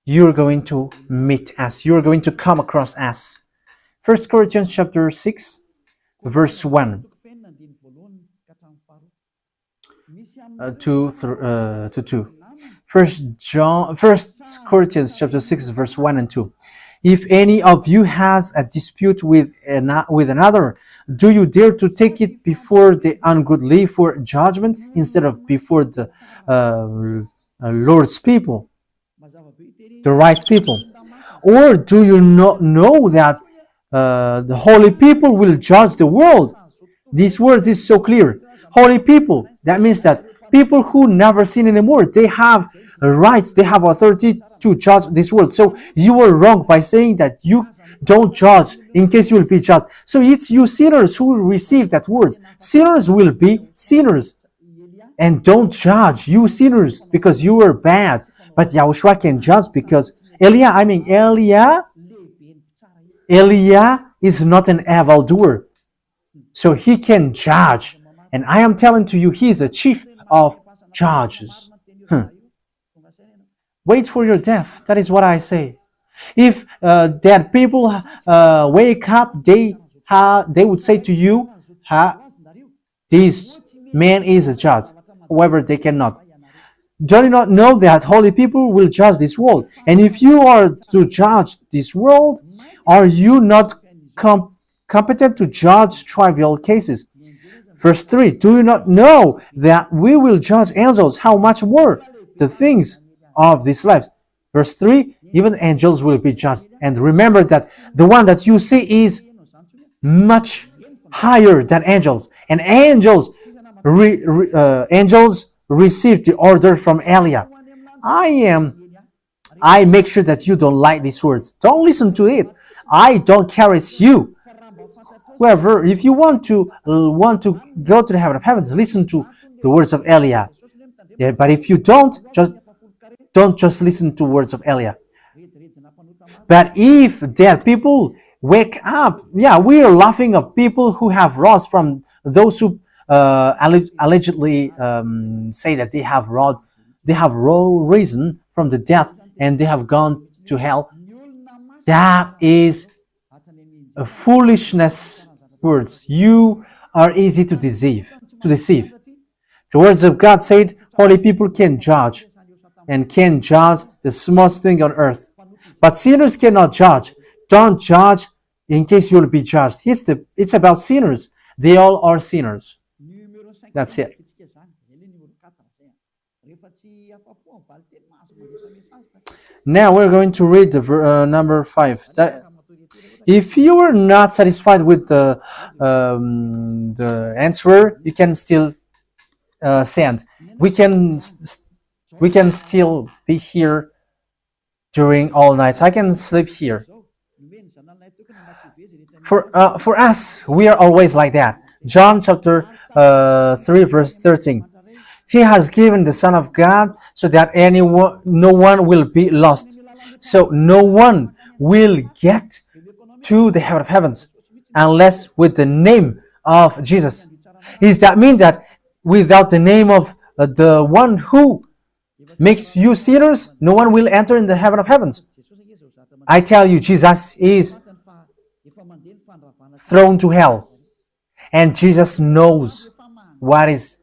You're going to meet us. You're going to come across us. 1 Corinthians chapter 6, verse 1 to 2. First Corinthians chapter 6, verse 1 and 2. If any of you has a dispute with another, do you dare to take it before the ungodly for judgment instead of before the Lord's people, the right people? Or do you not know that the holy people will judge the world? These words is so clear. Holy people, that means that people who never sin anymore, they have rights, they have authority to judge this world. So you were wrong by saying that you don't judge in case you will be judged. So it's you sinners who will receive that words. Sinners will be sinners. And don't judge, you sinners, because you were bad. But Yahushua can judge because Elia is not an evildoer. So he can judge. And I am telling to you, he is a chief of judges. Wait for your death. That is what I say. If dead people wake up, they would say to you, this man is a judge. However, they cannot. Do you not know that holy people will judge this world? And if you are to judge this world, are you not competent to judge trivial cases? Verse 3, do you not know that we will judge angels? How much more the things of this life? Verse 3, even angels will be judged. And remember that the one that you see is much higher than angels. And angels received the order from Elia. I make sure that you don't like these words. Don't listen to it. I don't caress you. However, if you want to go to the heaven of heavens, listen to the words of Elia. Yeah, but if you don't just listen to words of Elia. But if dead people wake up, yeah, we are laughing at people who have rose from those who allegedly say that they have risen from the death and they have gone to hell. That is a foolishness words. You are easy to deceive. The words of God said, holy people can judge and can judge the smallest thing on earth. But sinners cannot judge. Don't judge in case you will be judged. It's about sinners. They all are sinners. That's it. Now we're going to read the number 5. If you are not satisfied with the answer, you can still send. We can still be here during all nights. I can sleep here. For us, we are always like that. John chapter 3 verse 13. He has given the Son of God so that no one will be lost. So no one will get to the heaven of heavens unless with the name of Jesus. Is that mean that without the name of the one who makes you sinners, no one will enter in the heaven of heavens? I tell you, Jesus is thrown to hell, and Jesus knows what is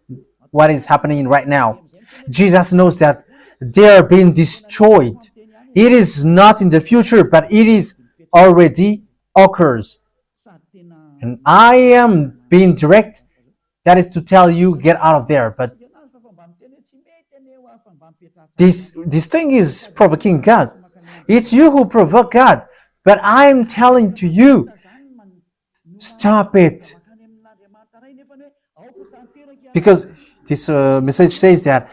happening right now. Jesus knows that they are being destroyed. It is not in the future, but it is already occurs. And I am being direct. That is to tell you, get out of there. But this thing is provoking God. It's you who provoke God. But I'm telling to you, stop it. Because this message says that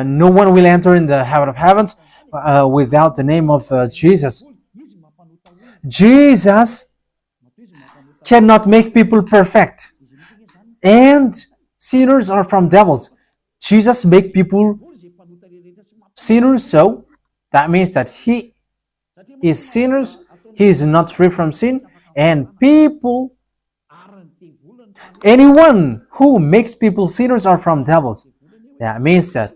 no one will enter in the heaven of heavens without the name of Jesus. Jesus cannot make people perfect. And sinners are from devils. Jesus make people sinners, so that means that he is sinners. He is not free from sin. And people, anyone who makes people sinners are from devils. That means that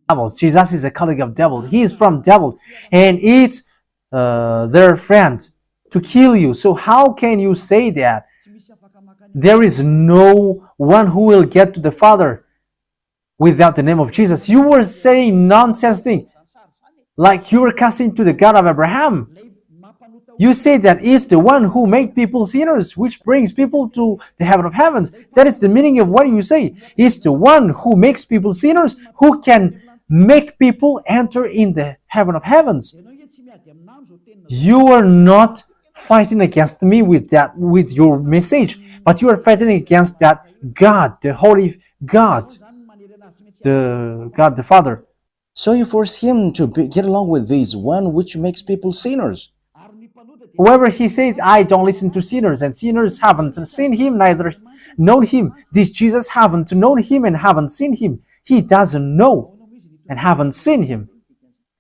devils. Jesus is a colleague of devil. He is from devil, and it's their friend to kill you. So how can you say that? There is no one who will get to the Father without the name of Jesus. You were saying nonsense thing, like you were casting to the God of Abraham. You say that it's the one who makes people sinners, which brings people to the heaven of heavens. That is the meaning of what you say. It's the one who makes people sinners who can make people enter in the heaven of heavens. You are not fighting against me with your message, but you are fighting against that God, the holy God, the God the Father. So you force him to get along with this one which makes people sinners. However, he says, I don't listen to sinners, and sinners haven't seen him, neither known him. This Jesus haven't known him and haven't seen him. He doesn't know and haven't seen him.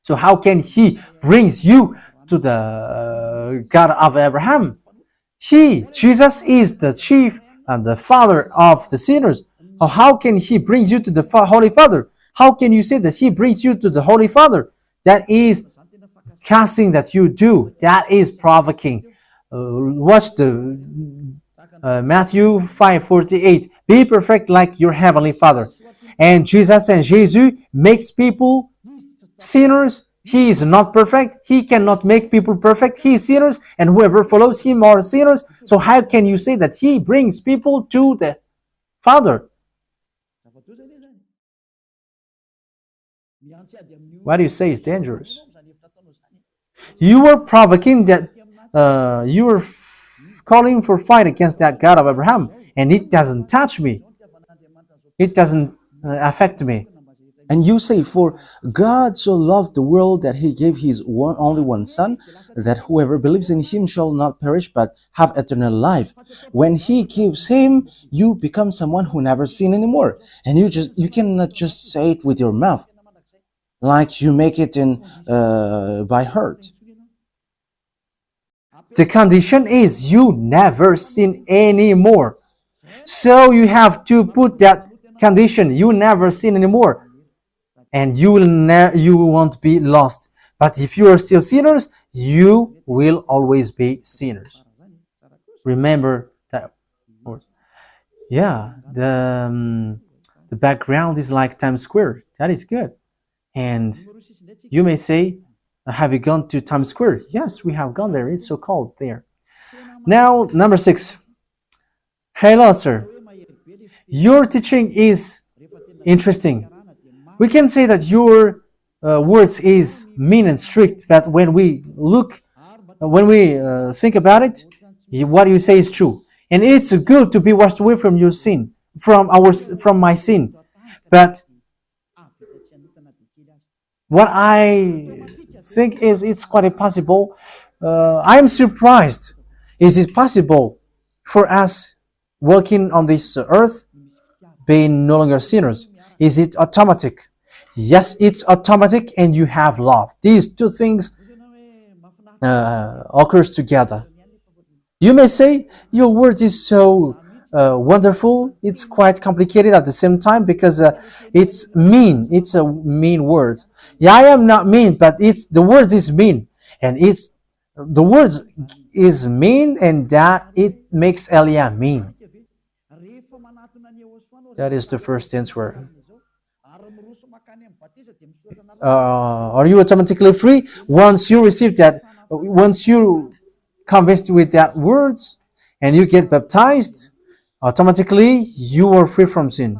So how can he brings you to the God of Abraham? Jesus is the chief and the father of the sinners. How can he bring you to the Holy Father? How can you say that he brings you to the Holy Father? That is casting that you do. That is provoking. Watch the Matthew 5:48. Be perfect like your heavenly Father. And Jesus makes people sinners. He is not perfect. He cannot make people perfect. He is sinners, and whoever follows him are sinners. So how can you say that he brings people to the Father? What do you say is dangerous? You were provoking that. You were calling for fight against that God of Abraham, and it doesn't touch me. It doesn't affect me. And you say, for God so loved the world that he gave his only one son, that whoever believes in him shall not perish but have eternal life. When he gives him, you become someone who never sin anymore. And you cannot just say it with your mouth, like you make it by heart. The condition is you never sin anymore. So you have to put that condition, you never sin anymore, and you won't be lost. But if you are still sinners, you will always be sinners. Remember that. Yeah, the background is like Times Square. That is good. And you may say, have you gone to Times Square? Yes, we have gone there. It's so cold there. Now, number 6. Hello, sir. Your teaching is interesting. We can say that your words is mean and strict, but when we think about it, what you say is true. And it's good to be washed away from your sin, from my sin. But what I think is it's quite impossible. I'm surprised. Is it possible for us walking on this earth being no longer sinners? Is it automatic? Yes, it's automatic, and you have love. These two things occurs together. You may say your word is so wonderful. It's quite complicated at the same time because it's mean. It's a mean word. Yeah, I am not mean, but it's the word is mean, and it's the words is mean, and that it makes Elia mean. That is the first answer. Are you automatically free once you receive that? Once you convinced with that words and you get baptized, automatically you are free from sin.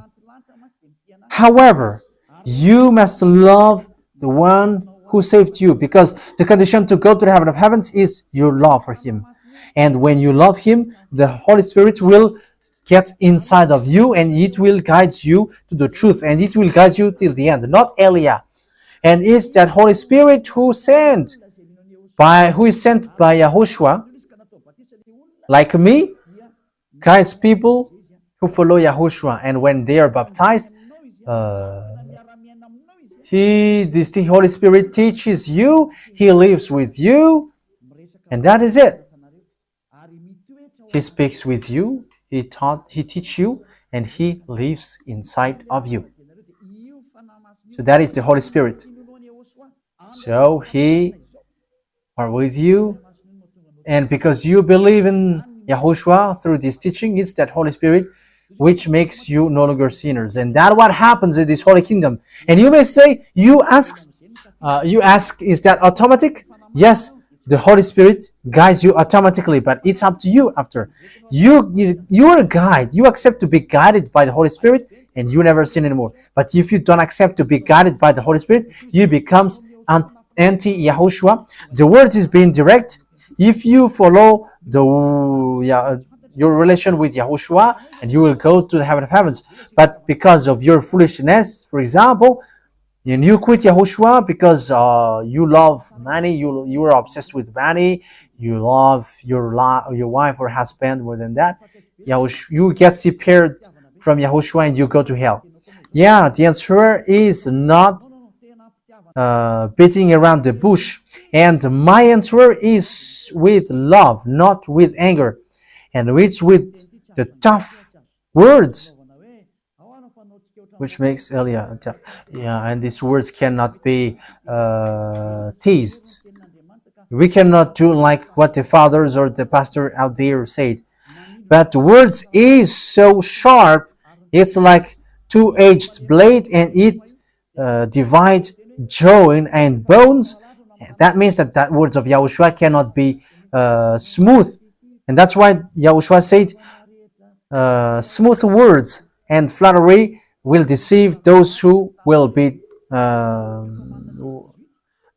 However, you must love the one who saved you, because the condition to go to the heaven of heavens is your love for him. And when you love him, the Holy Spirit will get inside of you and it will guide you to the truth, and it will guide you till the end, not Elia. And it's that Holy Spirit who is sent by YAHOSHUAH, like me, guides people who follow YAHOSHUAH, and when they are baptized, the Holy Spirit teaches you, he lives with you, and that is it. He speaks with you, he teaches you, and he lives inside of you. So that is the Holy Spirit. So he are with you, and because you believe in YAHOSHUAH through this teaching, it's that Holy Spirit which makes you no longer sinners, and that's what happens in this holy kingdom. And you may say, you ask, is that automatic? Yes, the Holy Spirit guides you automatically, but it's up to you after. You are a guide. You accept to be guided by the Holy Spirit, and you never sin anymore. But if you don't accept to be guided by the Holy Spirit, you becomes an anti-YAHOSHUAH. The word is being direct. If you follow your relation with YAHOSHUAH, and you will go to the heaven of heavens. But because of your foolishness, for example, and you quit YAHOSHUAH because you love money, you are obsessed with money, you love your wife or husband more than that, you get separated from YAHOSHUAH and you go to hell. Yeah, the answer is not beating around the bush, and my answer is with love, not with anger, and it's with the tough words, which makes Elia tough. Yeah, and these words cannot be teased. We cannot do like what the fathers or the pastor out there said. But the words is so sharp, it's like two-edged blade, and it divides joint and bones. That means that words of YAHOSHUAH cannot be smooth. And that's why YAHOSHUAH said, smooth words and flattery will deceive those who will be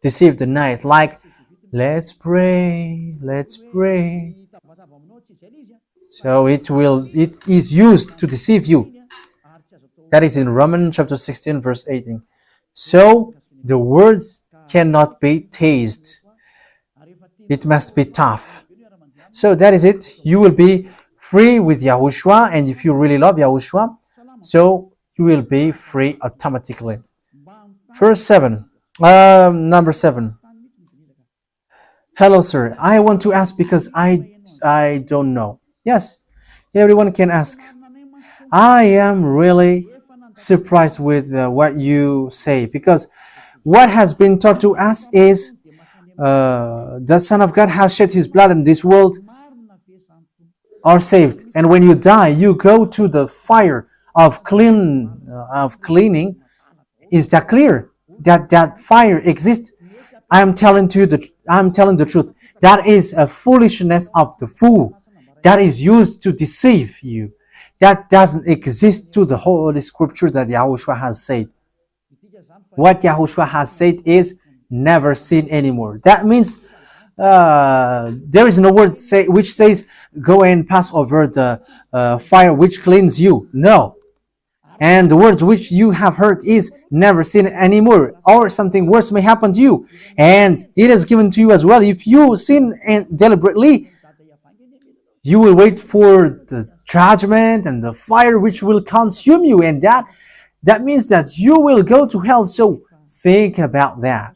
deceived tonight. Like, let's pray, let's pray. So it is used to deceive you. That is in Romans chapter 16, verse 18. So the words cannot be tased. It must be tough. So that is it. You will be free with YAHOSHUAH, and if you really love YAHOSHUAH, so you will be free automatically. Number 7. Hello, sir. I want to ask because I don't know. Yes, everyone can ask. I am really surprised with what you say, because what has been taught to us is the Son of God has shed his blood in this world are saved, and when you die you go to the fire of cleaning. Is that clear? That fire exists? I'm telling the truth. That is a foolishness of the fool. That is used to deceive you. That doesn't exist to the Holy Scripture that YAHOSHUAH has said. What YAHOSHUAH has said is never sin anymore. That means there is no word which says go and pass over the fire which cleans you. No. And the words which you have heard is never sin anymore, or something worse may happen to you. And it is given to you as well. If you sin deliberately, you will wait for the judgment and the fire which will consume you. And that means that you will go to hell. So think about that.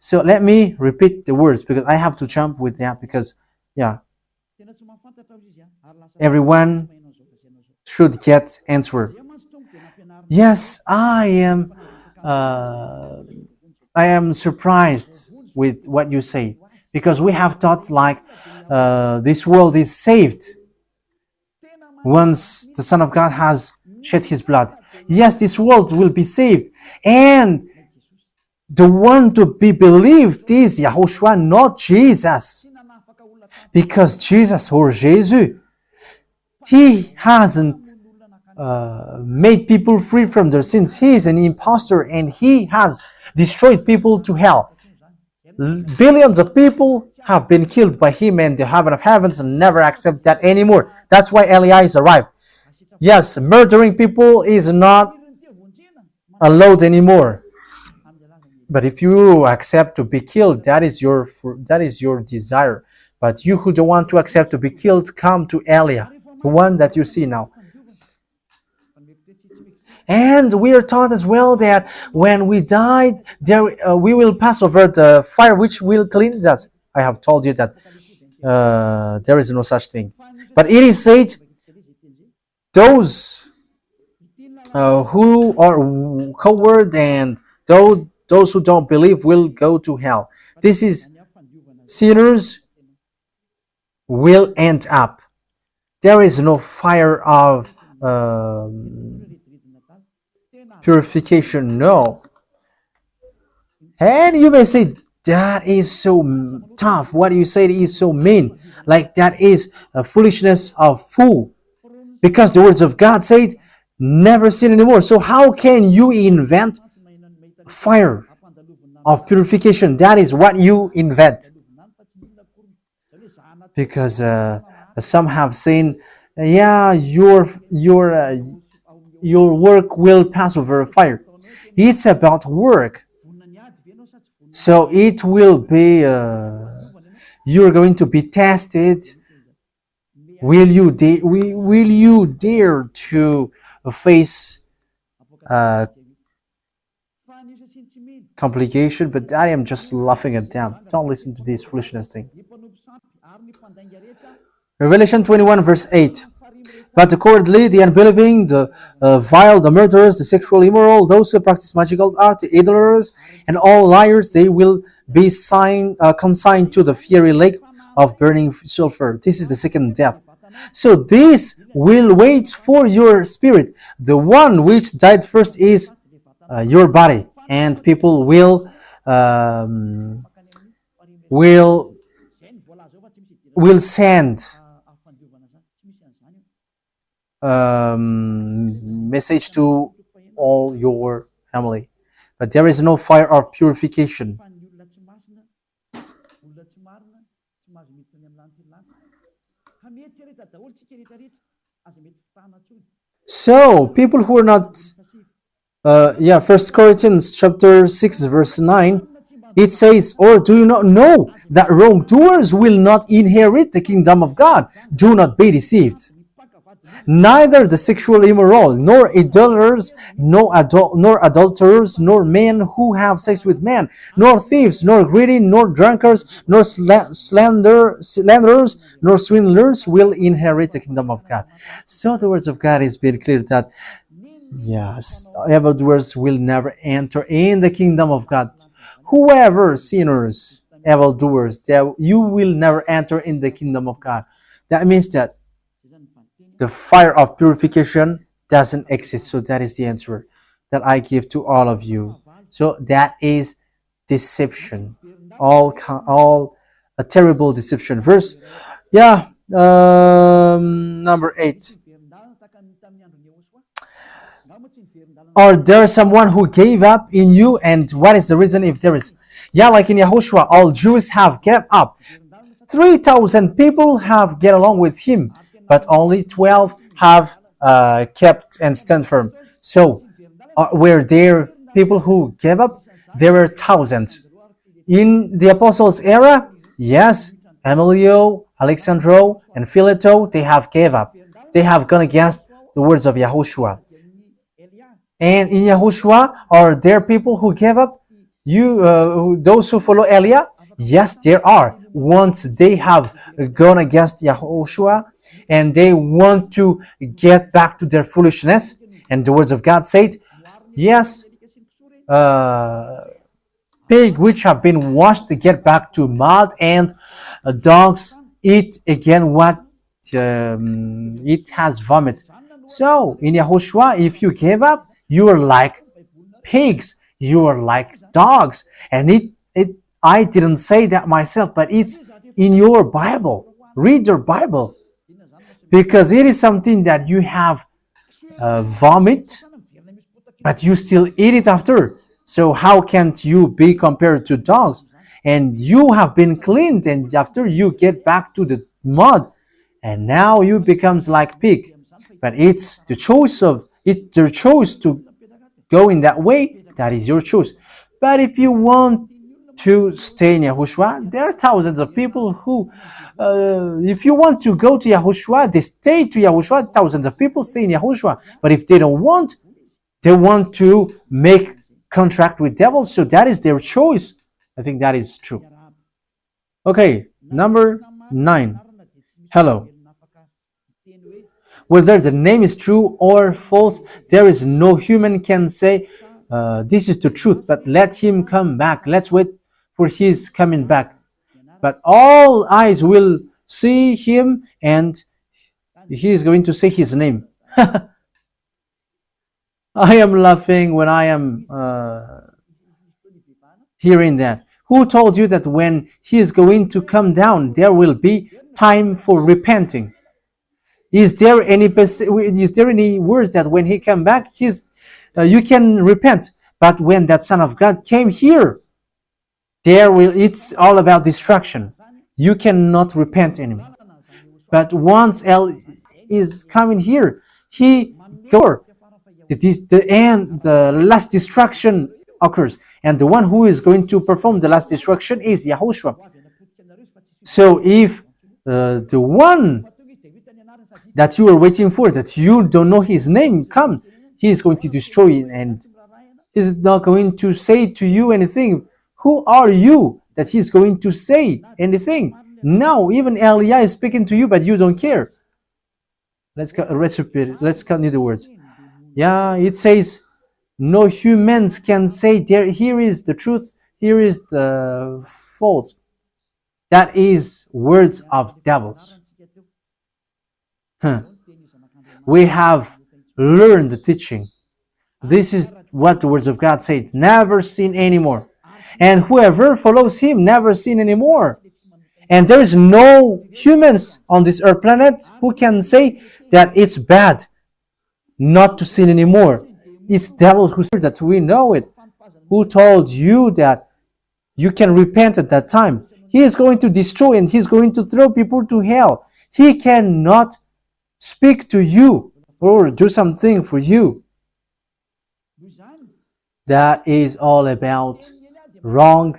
So let me repeat the words, because I have to jump with that, because yeah. everyone should get answer. Yes, I am surprised with what you say, because we have thought like this world is saved once the Son of God has shed his blood. Yes, this world will be saved, and the one to be believed is Yahushua, not Jesus. Because Jesus, or Jesus, he hasn't made people free from their sins. He is an impostor, and he has destroyed people to hell. Billions of people have been killed by him, and the heaven of heavens never accept that anymore. That's why Elias arrived. Yes, murdering people is not allowed anymore. But if you accept to be killed, that is your desire. But you who don't want to accept to be killed, come to Elia, the one that you see now. And we are taught as well that when we die, we will pass over the fire which will cleanse us. I have told you that there is no such thing. But it is said, those who are coward and those who don't believe will go to hell. This is sinners will end up. There is no fire of purification, no. And you may say, that is so tough. What you say is so mean. Like that is a foolishness of fool. Because the words of God said, never sin anymore. So how can you invent fire of purification? That is what you invent. Because some have seen, yeah, your work will pass over fire. It's about work. So it will be, you're going to be tested. Will you dare to face complication? But I am just laughing at them. Don't listen to this foolishness thing. Revelation 21 verse 8. But accordingly, the unbelieving, the vile, the murderers, the sexual immoral, those who practice magical art, the idlers, and all liars, they will be consigned to the fiery lake of burning sulfur. This is the second death. So this will wait for your spirit. The one which died first is your body, and people will send message to all your family. But there is no fire of purification. So people who are not 1 Corinthians chapter 6 verse 9, it says, or do you not know that wrongdoers will not inherit the kingdom of God? Do not be deceived. Neither the sexual immoral, nor idolaters, nor adulterers, nor men who have sex with men, nor thieves, nor greedy, nor drunkards, nor slanderers, nor swindlers will inherit the kingdom of God. So the words of God is very clear that yes, evildoers will never enter in the kingdom of God. Whoever sinners, evildoers, you will never enter in the kingdom of God. That means that the fire of purification doesn't exist. So that is the answer that I give to all of you. So that is deception, all a terrible deception. Verse, number 8. Or there is someone who gave up in you, and what is the reason if there is? Yeah, like in Yahushua, all Jews have gave up. 3,000 people have get along with him, but only 12 have kept and stand firm. So, were there people who gave up? There were thousands. In the apostles' era, yes, Emilio, Alexandro, and Phileto, they have gave up. They have gone against the words of Yahushua. And in Yahushua, are there people who gave up? Those who follow Elia? Yes, there are. Once they have gone against Yahushua and they want to get back to their foolishness, and the words of God said, yes, pig which have been washed to get back to mud, and dogs eat again what it has vomit. So in Yahushua, if you give up, you are like pigs, you are like dogs. And it I didn't say that myself, but it's in your Bible. Read your Bible, because it is something that you have vomit, but you still eat it after. So how can't you be compared to dogs? And you have been cleaned, and after you get back to the mud, and now you becomes like pig. But it's their choice to go in that way. That is your choice. But if you want to stay in Yahushua, there are thousands of people who, if you want to go to Yahushua, they stay to Yahushua. Thousands of people stay in Yahushua. But if they don't want, they want to make contract with devils. So that is their choice. I think that is true. Okay, number 9. Hello. Whether the name is true or false, there is no human can say, this is the truth, but let him come back. Let's wait for his coming back. But all eyes will see him, and he is going to say his name. I am laughing when I am hearing that. Who told you that when he is going to come down, there will be time for repenting? Is there any words that when he come back, you can repent? But when that Son of God came here, it's all about destruction. You cannot repent anymore. But once El is coming here, he goes. The last destruction occurs, and the one who is going to perform the last destruction is Yahushua. So if the one that you are waiting for, that you don't know his name, come, he is going to destroy it, and he's not going to say to you anything. Who are you that he's going to say anything? Now, even Elia is speaking to you, but you don't care. Let's repeat it. Let's continue the words. Yeah, it says, no humans can say, here is the truth, here is the false. That is words of devils. We have learned the teaching. This is what the words of God say. Never sin anymore. And whoever follows him, never sin anymore. And there is no humans on this earth planet who can say that it's bad not to sin anymore. It's devil who said that. We know it. Who told you that you can repent at that time? He is going to destroy, and he's going to throw people to hell. He cannot speak to you or do something for you. That is all about wrong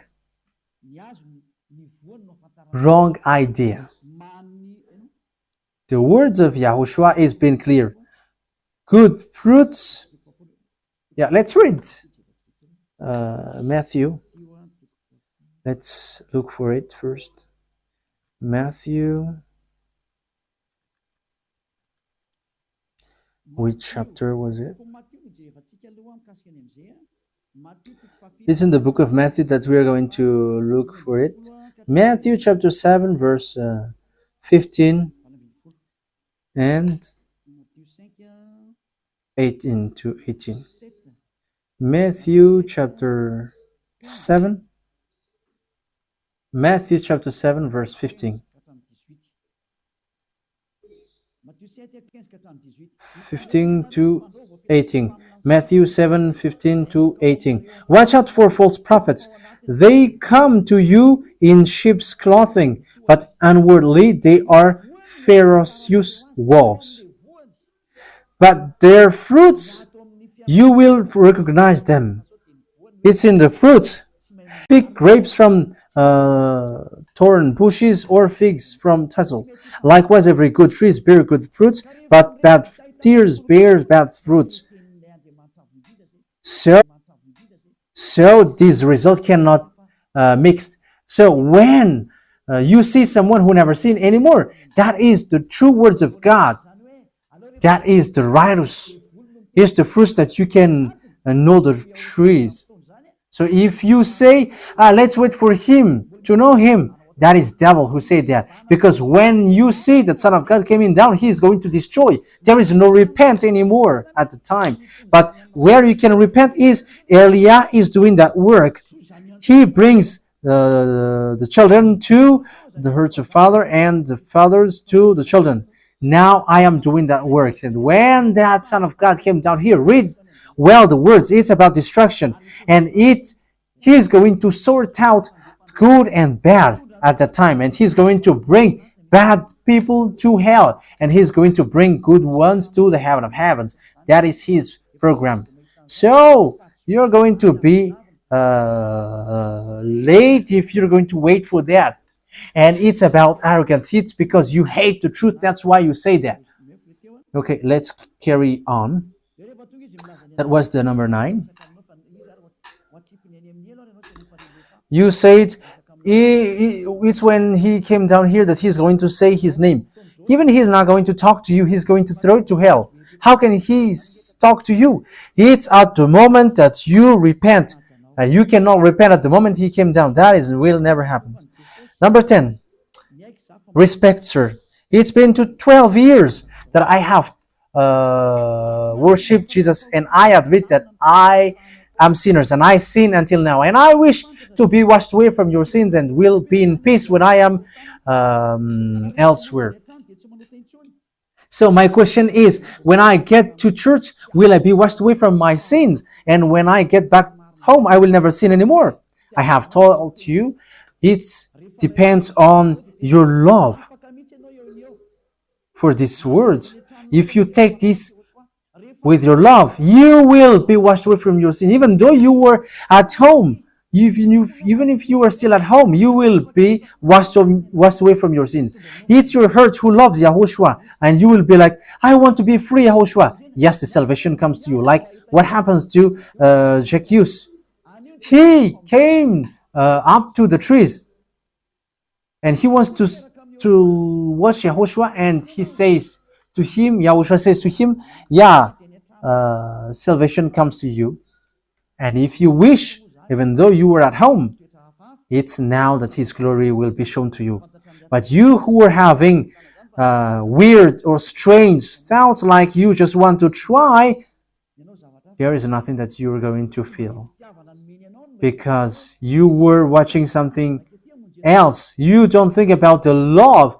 idea. The words of Yahushua is been clear. Good fruits. Yeah, let's read Matthew. Let's look for it first. Matthew. Which chapter was it? It's in the book of Matthew that we are going to look for it. Matthew chapter 7 verse 15 and 18 to 18. Matthew chapter 7 verse 15. 15 to 18. Matthew 7, 15 to 18. Watch out for false prophets. They come to you in sheep's clothing, but inwardly they are ferocious wolves. But their fruits, you will recognize them. It's in the fruits. Pick grapes from thorn bushes or figs from thistle. Likewise, every good tree bears good fruits, but bad trees bear bad fruits. So this result cannot mix. So when you see someone who never sinned anymore, that is the true words of God. That is the righteous. It's the fruits that you can know the trees. So if you say, let's wait for him to know him, that is devil who said that. Because when you see that Son of God coming down, he is going to destroy. There is no repent anymore at the time. But where you can repent is Eliah is doing that work. He brings the children to the hearts of father and the fathers to the children. Now I am doing that work. And when that Son of God came down here, read well the words. It's about destruction. And he is going to sort out good and bad at that time. And he's going to bring bad people to hell. And he's going to bring good ones to the heaven of heavens. That is his program. So you're going to be late if you're going to wait for that. And it's about arrogance. It's because you hate the truth. That's why you say that. Okay, let's carry on. That was the number 9. You said it's when he came down here that he's going to say his name. Even he's not going to talk to you, he's going to throw it to hell. How can he talk to you? It's at the moment that you repent. And you cannot repent at the moment he came down. That will never happen. Number 10. Respect, sir. It's been 12 years that I have worshipped Jesus, and I admit that I am sinners and I sin until now, and I wish to be washed away from your sins and will be in peace when I am elsewhere. So my question is, when I get to church, will I be washed away from my sins? And when I get back home, I will never sin anymore. I have told you, it depends on your love for these words. If you take this with your love, you will be washed away from your sin. Even though you were at home, even if you are still at home, you will be washed away from your sin. It's your heart who loves YAHOSHUAH, and you will be like, I want to be free, YAHOSHUAH. Yes, the salvation comes to you. Like what happens to Zacchaeus. He came up to the trees, and he wants to watch YAHOSHUAH, and he says to him, YAHOSHUAH says to him, salvation comes to you. And if you wish, even though you were at home, it's now that his glory will be shown to you. But you who are having weird or strange thoughts, like you just want to try, there is nothing that you are going to feel, because you were watching something else. You don't think about the love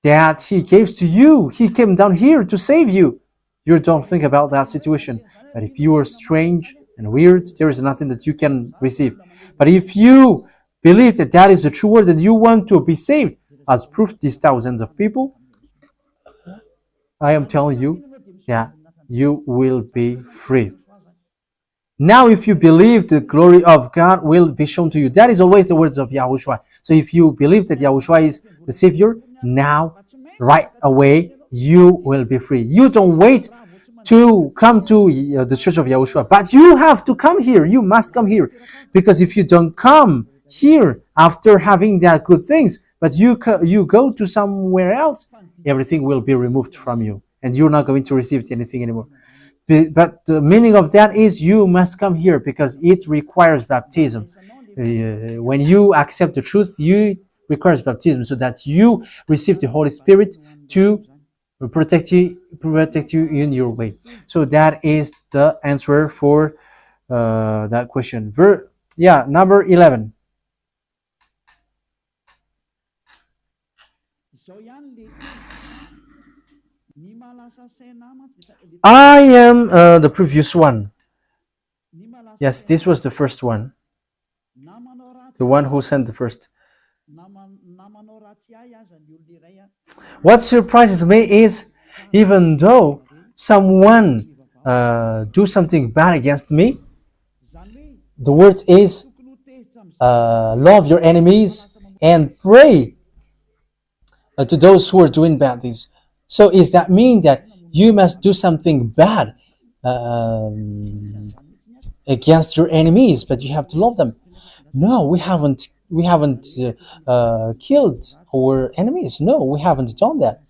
that he gives to you. He came down here to save you. You don't think about that situation. But if you are strange and weird, there is nothing that you can receive. But if you believe that that is the true word, that you want to be saved, as proof these thousands of people, I am telling you that you will be free. Now, if you believe, the glory of God will be shown to you. That is always the words of YAHOSHUAH. So if you believe that YAHOSHUAH is the Savior, now, right away, you will be free. You don't wait to come to the Church of YAHOSHUAH, but you have to come here. You must come here, because if you don't come here after having that good things, but you go to somewhere else, everything will be removed from you, and you're not going to receive anything anymore. But the meaning of that is you must come here, because it requires baptism. When you accept the truth, it requires baptism, so that you receive the Holy Spirit to protect you in your way. So that is the answer for that question. Number 11. I am the previous one. Yes, this was the first one. The one who sent the first. What surprises me is, even though someone do something bad against me, the word is love your enemies and pray to those who are doing bad things. So does that mean that you must do something bad against your enemies, but you have to love them? No, we haven't killed our enemies. No, we haven't done that.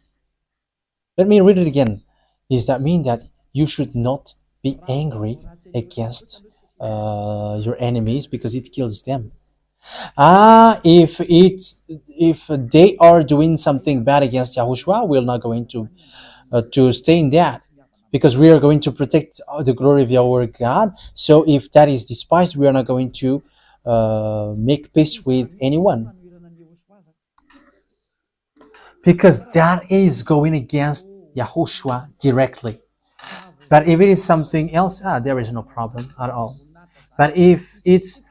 Let me read it again. Does that mean that you should not be angry against your enemies because it kills them? If they are doing something bad against Yahushua, we're not going to stay in that, because we are going to protect the glory of our God. So if that is despised, we are not going to make peace with anyone, because that is going against Yahushua directly. But if it is something else, there is no problem at all. But if it's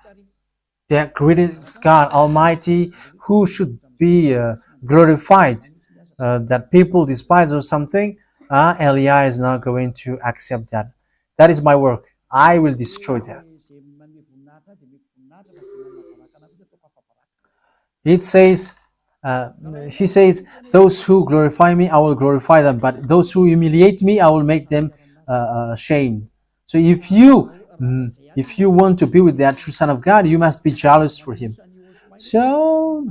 the greatest God Almighty who should be glorified, that people despise or something, Eliah is not going to accept that. That is my work. I will destroy that. It says, he says, those who glorify me, I will glorify them, but those who humiliate me, I will make them ashamed. So if you want to be with that true Son of God, you must be jealous for him. So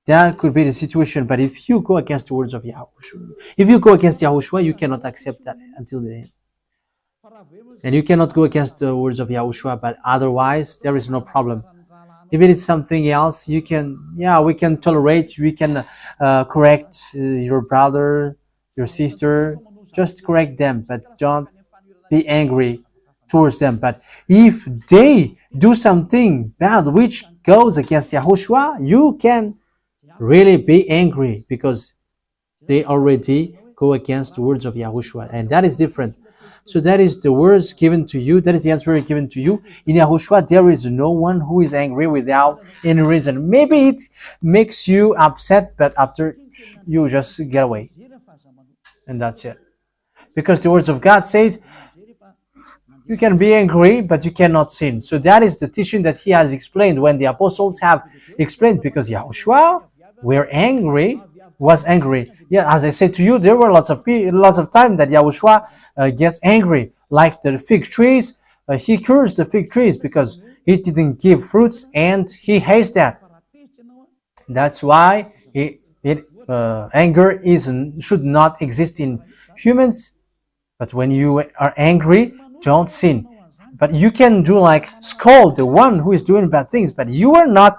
that could be the situation. But if you go against the words of Yahushua, if you go against Yahushua, you cannot accept that until the end. And you cannot go against the words of Yahushua, but otherwise there is no problem. If it is something else, we can tolerate, we can correct your brother, your sister, just correct them, but don't be angry towards them. But if they do something bad which goes against Yahushua, you can really be angry, because they already go against the words of Yahushua, and that is different. So that is the words given to you. That is the answer given to you. In Yahushua, there is no one who is angry without any reason. Maybe it makes you upset, but after you just get away. And that's it. Because the words of God says, you can be angry, but you cannot sin. So that is the teaching that he has explained when the apostles have explained, because Yahushua was angry. Yeah, as I said to you, there were lots of time that Yahushua gets angry, like the fig trees. He cursed the fig trees because it didn't give fruits, and he hates that. That's why anger should not exist in humans. But when you are angry, don't sin. But you can do like scold the one who is doing bad things, but you are not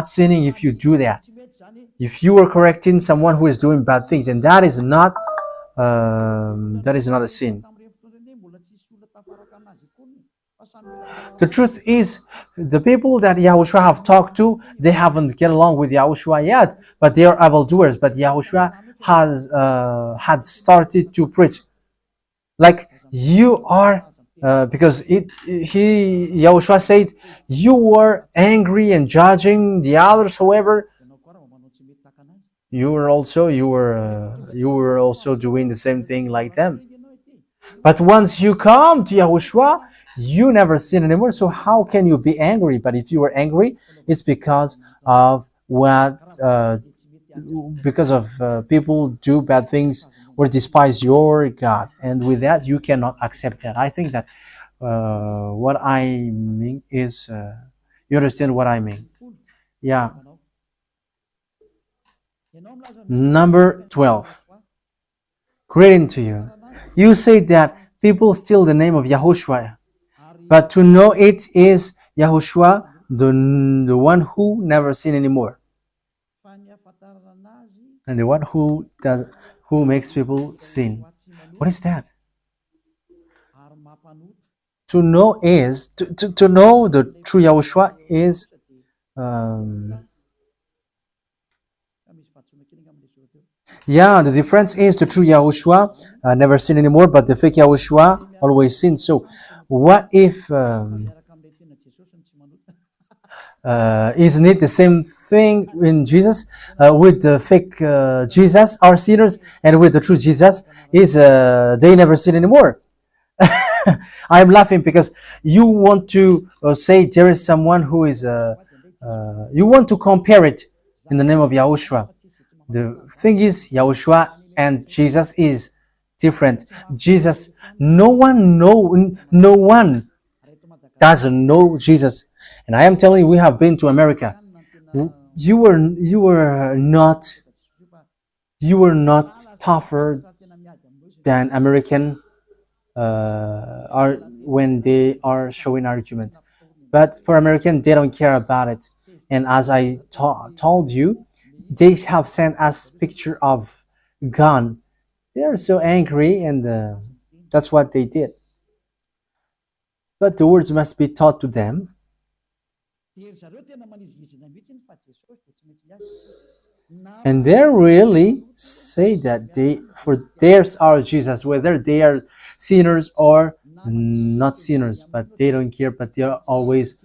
sinning if you do that. If you are correcting someone who is doing bad things, and that is not a sin. The truth is, the people that Yahushua have talked to, they haven't get along with Yahushua yet, but they are evildoers. But Yahushua had started to preach, like you are, because Yahushua said, you were angry and judging the others. However, you were also doing the same thing like them. But once you come to Yahushua, you never sin anymore. So how can you be angry? But if you were angry, it's because of people do bad things or despise your God, and with that you cannot accept that. I think that what I mean is, you understand what I mean. Yeah. Number 12. Greeting to you. You say that people steal the name of Yahushua, but to know it is Yahushua, the one who never sin anymore, and the one who makes people sin. What is that? To know is to know the true Yahushua is the difference is the true Yahushua never sin anymore, but the fake Yahushua always sin. So what if isn't it the same thing in Jesus? With the fake Jesus are sinners, and with the true Jesus is they never sin anymore. I'm laughing because you want to say there is someone who is you want to compare it in the name of Yahushua. The thing is, Yahushua and Jesus is different. Jesus, no one doesn't know Jesus. And I am telling you, we have been to America. You were not tougher than American are when they are showing argument. But for American, they don't care about it. And as I told you, they have sent us picture of gun. They are so angry, and that's what they did. But the words must be taught to them. And they really say that for theirs are Jesus, whether they are sinners or not sinners, but they don't care, but they are always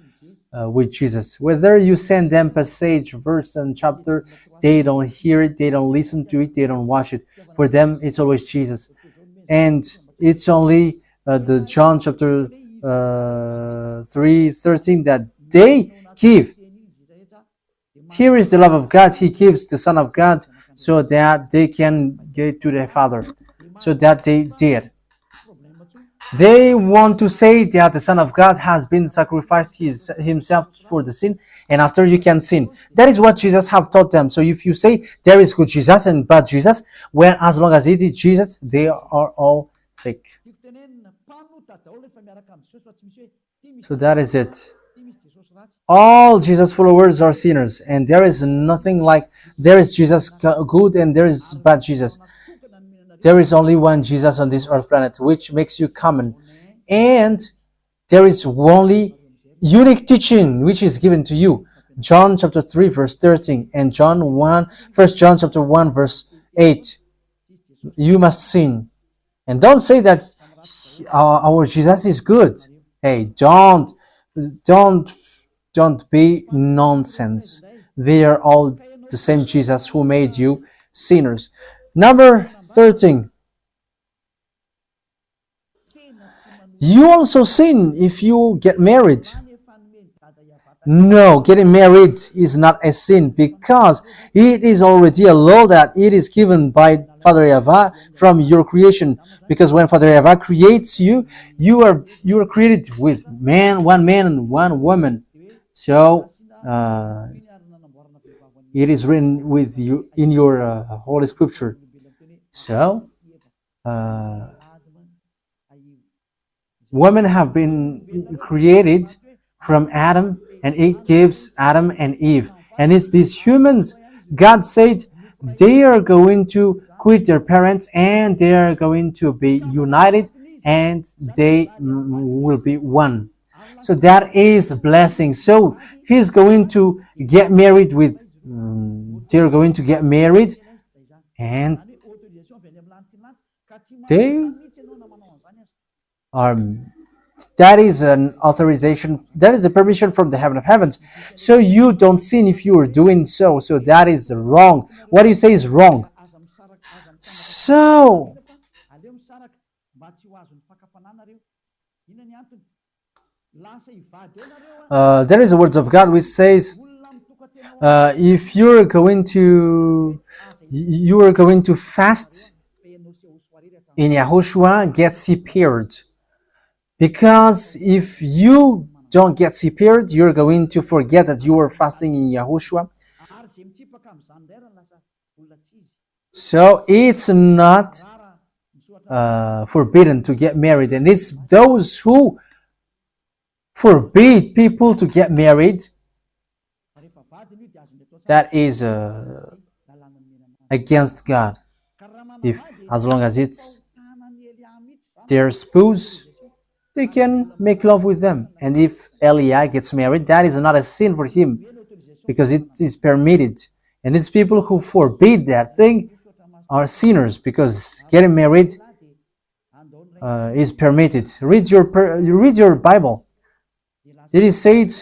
with Jesus. Whether you send them passage, verse, and chapter, they don't hear it, they don't listen to it, they don't watch it. For them, it's always Jesus. And it's only the John chapter 3:13 that they give. Here is the love of God. He gives the Son of God so that they can get to the Father. So that they did. They want to say that the Son of God has been sacrificed himself for the sin, and after you can sin. That is what Jesus have taught them. So if you say there is good Jesus and bad Jesus, well, as long as it is Jesus, they are all fake. So that is it. All Jesus followers are sinners, and there is nothing like there is Jesus good and there is bad Jesus. There is only one Jesus on this earth planet, which makes you common, and there is only unique teaching which is given to you. John chapter 3 verse 13 and First John chapter 1 verse 8. You must sin, and don't say that our Jesus is good. Hey, don't be nonsense. They are all the same Jesus who made you sinners. Number 13. You also sin if you get married. No, getting married is not a sin because it is already a law that it is given by Father YAHVAH from your creation. Because when Father YAHVAH creates you, you are created with one man and one woman. So it is written with you in your Holy Scripture. So women have been created from Adam, and it gives Adam and Eve. And it's these humans, God said, they are going to quit their parents and they are going to be united and they will be one. So that is a blessing. So he's going to get married with, they're going to get married, and they are, that is an authorization, that is a permission from the heaven of heavens. So you don't sin if you are doing so. So that is wrong. What you say is wrong. So there is a word of God which says, if you are going to fast in YAHOSHUAH, get separed. Because if you don't get separed, you're going to forget that you are fasting in YAHOSHUAH. So it's not forbidden to get married, and it's those who forbid people to get married that is against God. If as long as it's their spouse, they can make love with them. And if Eli gets married, that is not a sin for him because it is permitted. And it's people who forbid that thing are sinners because getting married is permitted. Read your Bible. It is said,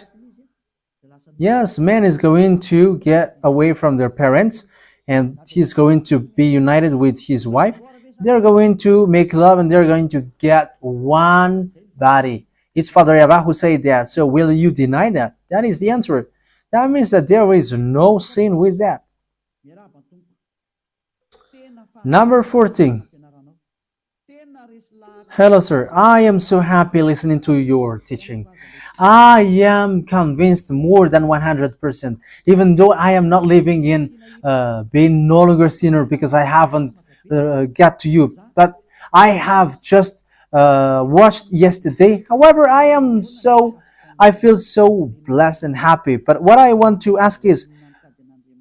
yes, man is going to get away from their parents and he's going to be united with his wife. They're going to make love and they're going to get one body. It's Father YAHVAH who said that. So will you deny that? That is the answer. That means that there is no sin with that. Number 14. Hello, sir. I am so happy listening to your teaching. I am convinced more than 100%, even though I am not living in being no longer sinner because I haven't got to you. But I have just watched yesterday. However, I feel so blessed and happy. But what I want to ask is,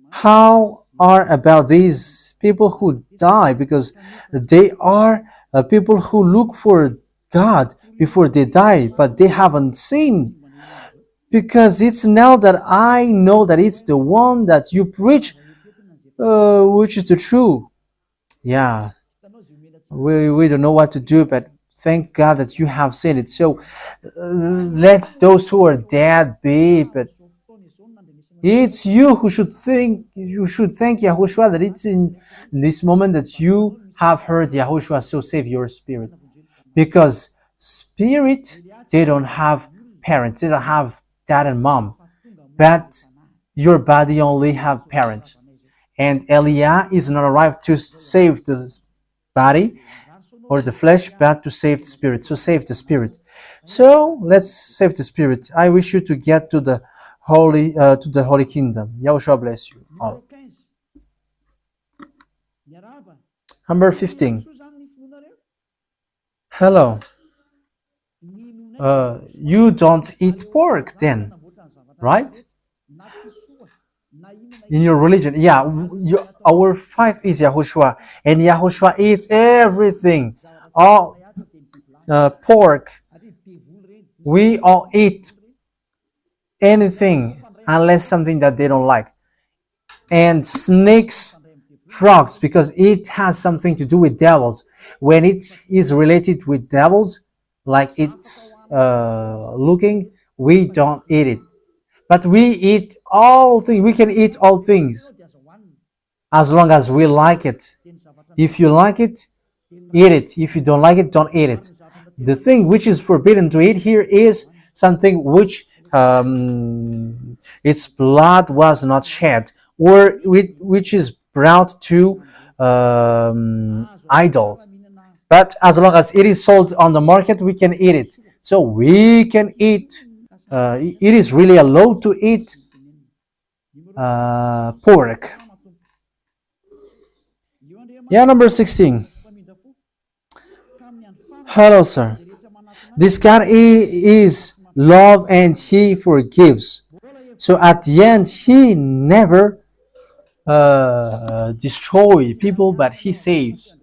how are about these people who die, because they are people who look for God before they die, but they haven't seen, because it's now that I know that it's the one that you preach, which is the true. Yeah, we don't know what to do, but thank God that you have seen it. So let those who are dead be, but it's you who should think, you should thank Yahushua that it's in this moment that you have heard Yahushua, so save your spirit. Because spirit, they don't have parents, they don't have dad and mom, but your body only have parents. And Eliah is not arrived to save the body or the flesh, but to save the spirit. So save the spirit. So let's save the spirit. I wish you to get to the holy kingdom. Yahushua bless you all. Number 15. Hello. You don't eat pork then, right? In your religion, yeah. Our faith is Yahushua, and Yahushua eats everything, all pork. We all eat anything unless something that they don't like, and snakes, frogs, because it has something to do with devils. When it is related with devils, like it's looking, we don't eat it. But we eat all things. We can eat all things as long as we like it. If you like it, eat it. If you don't like it, don't eat it. The thing which is forbidden to eat here is something which its blood was not shed, or which is brought to idols. But as long as it is sold on the market, we can eat it. So we can eat. It is really allowed to eat pork. Yeah, number 16. Hello, sir. This God is love and He forgives. So at the end, He never destroys people, but He saves.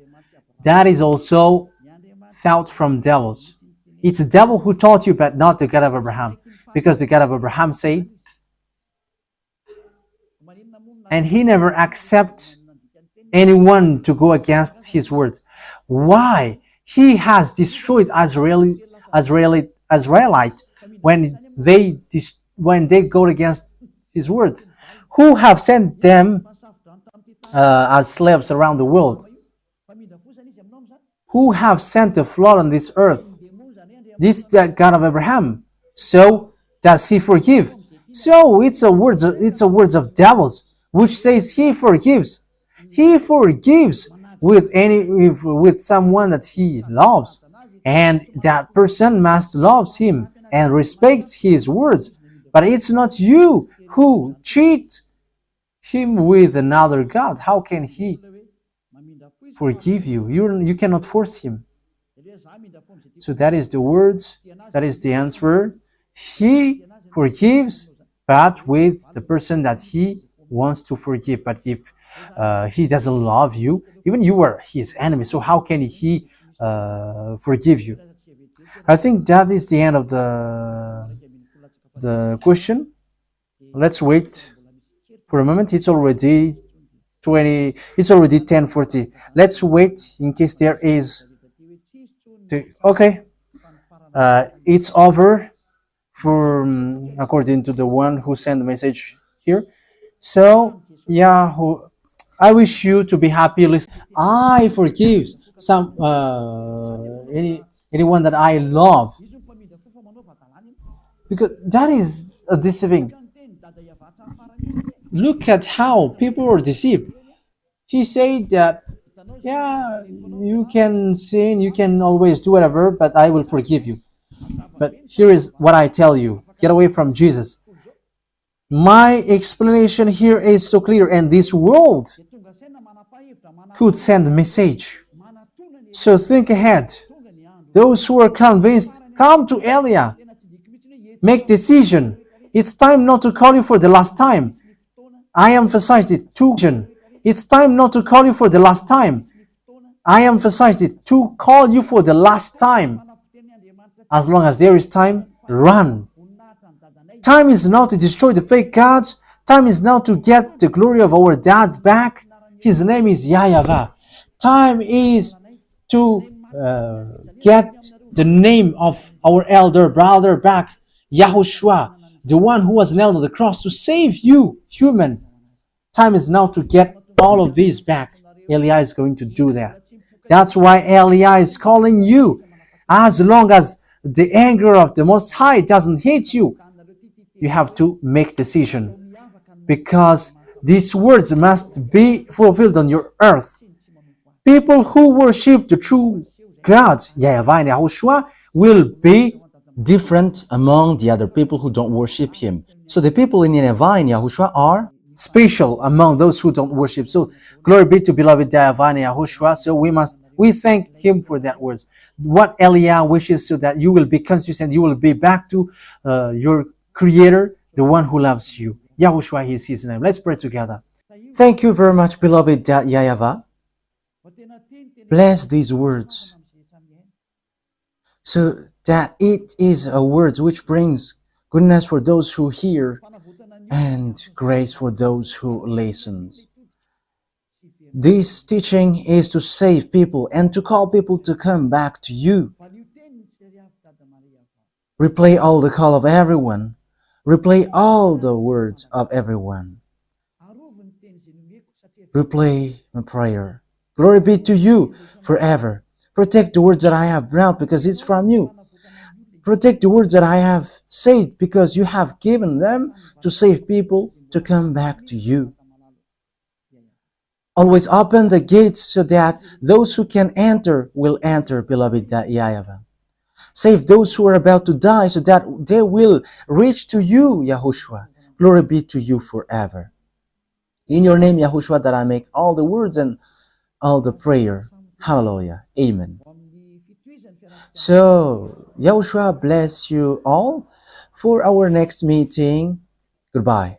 That is also thought from devils. It's the devil who taught you, but not the God of Abraham. Because the God of Abraham said, and He never accepts anyone to go against His words. Why? He has destroyed Israelite when they go against His word. Who have sent them as slaves around the world? Who have sent the flood on this earth? This is the God of Abraham. So does He forgive? So it's a words of devils, which says He forgives. He forgives with someone that He loves, and that person must love Him and respect His words. But it's not you who cheat Him with another God. How can He forgive you? You cannot force Him. So that is the words, that is the answer. He forgives, but with the person that He wants to forgive. But if He doesn't love you, even you are His enemy, so how can He forgive you? I think that is the end of the question. Let's wait for a moment. It's already 10:40. Let's wait in case there is okay. It's over for according to the one who sent the message here. So yeah, I wish you to be happy. Listen, I forgive anyone that I love, because that is a deceiving. Look at how people are deceived. He said that Yeah, you can sin, you can always do whatever, but I will forgive you. But here is what I tell you: get away from Jesus. My explanation here is so clear, and this world could send a message. So think ahead. Those who are convinced, come to Elia. Make decision. It's time not to call you for the last time. I emphasized it too. It's time not to call you for the last time. I emphasized it to call you for the last time. As long as there is time, run. Time is now to destroy the fake gods. Time is now to get the glory of our dad back. His name is YAHVAH. Time is to get the name of our elder brother back, YAHOSHUAH, the one who was nailed on the cross to save you, human. Time is now to get all of these back. Elia is going to do that. That's why Elia is calling you. As long as the anger of the Most High doesn't hit you, you have to make decision, because these words must be fulfilled on your earth. People who worship the true God, YAHVAH and YAHOSHUAH, will be different among the other people who don't worship him. So the people in YAHVAH and YAHOSHUAH are special among those who don't worship. So glory be to beloved YAHVAH and YAHOSHUAH. So we thank him for that words. What Elia wishes, so that you will be consistent, you will be back to your Creator, the one who loves you. YAHOSHUAH is his name. Let's pray together. Thank you very much, beloved YAHVAH. Bless these words, so that it is a word which brings goodness for those who hear and grace for those who listen. This teaching is to save people and to call people to come back to you. Replay all the call of everyone. Replay all the words of everyone. Replay my prayer. Glory be to you forever. Protect the words that I have brought, because it's from you. Protect the words that I have said, because you have given them to save people to come back to you. Always open the gates so that those who can enter will enter, beloved YAHVAH. Save those who are about to die so that they will reach to you, YAHOSHUAH. Glory be to you forever. In your name, YAHOSHUAH, that I make all the words and all the prayer. Hallelujah. Amen. So, YAHOSHUAH bless you all for our next meeting. Goodbye.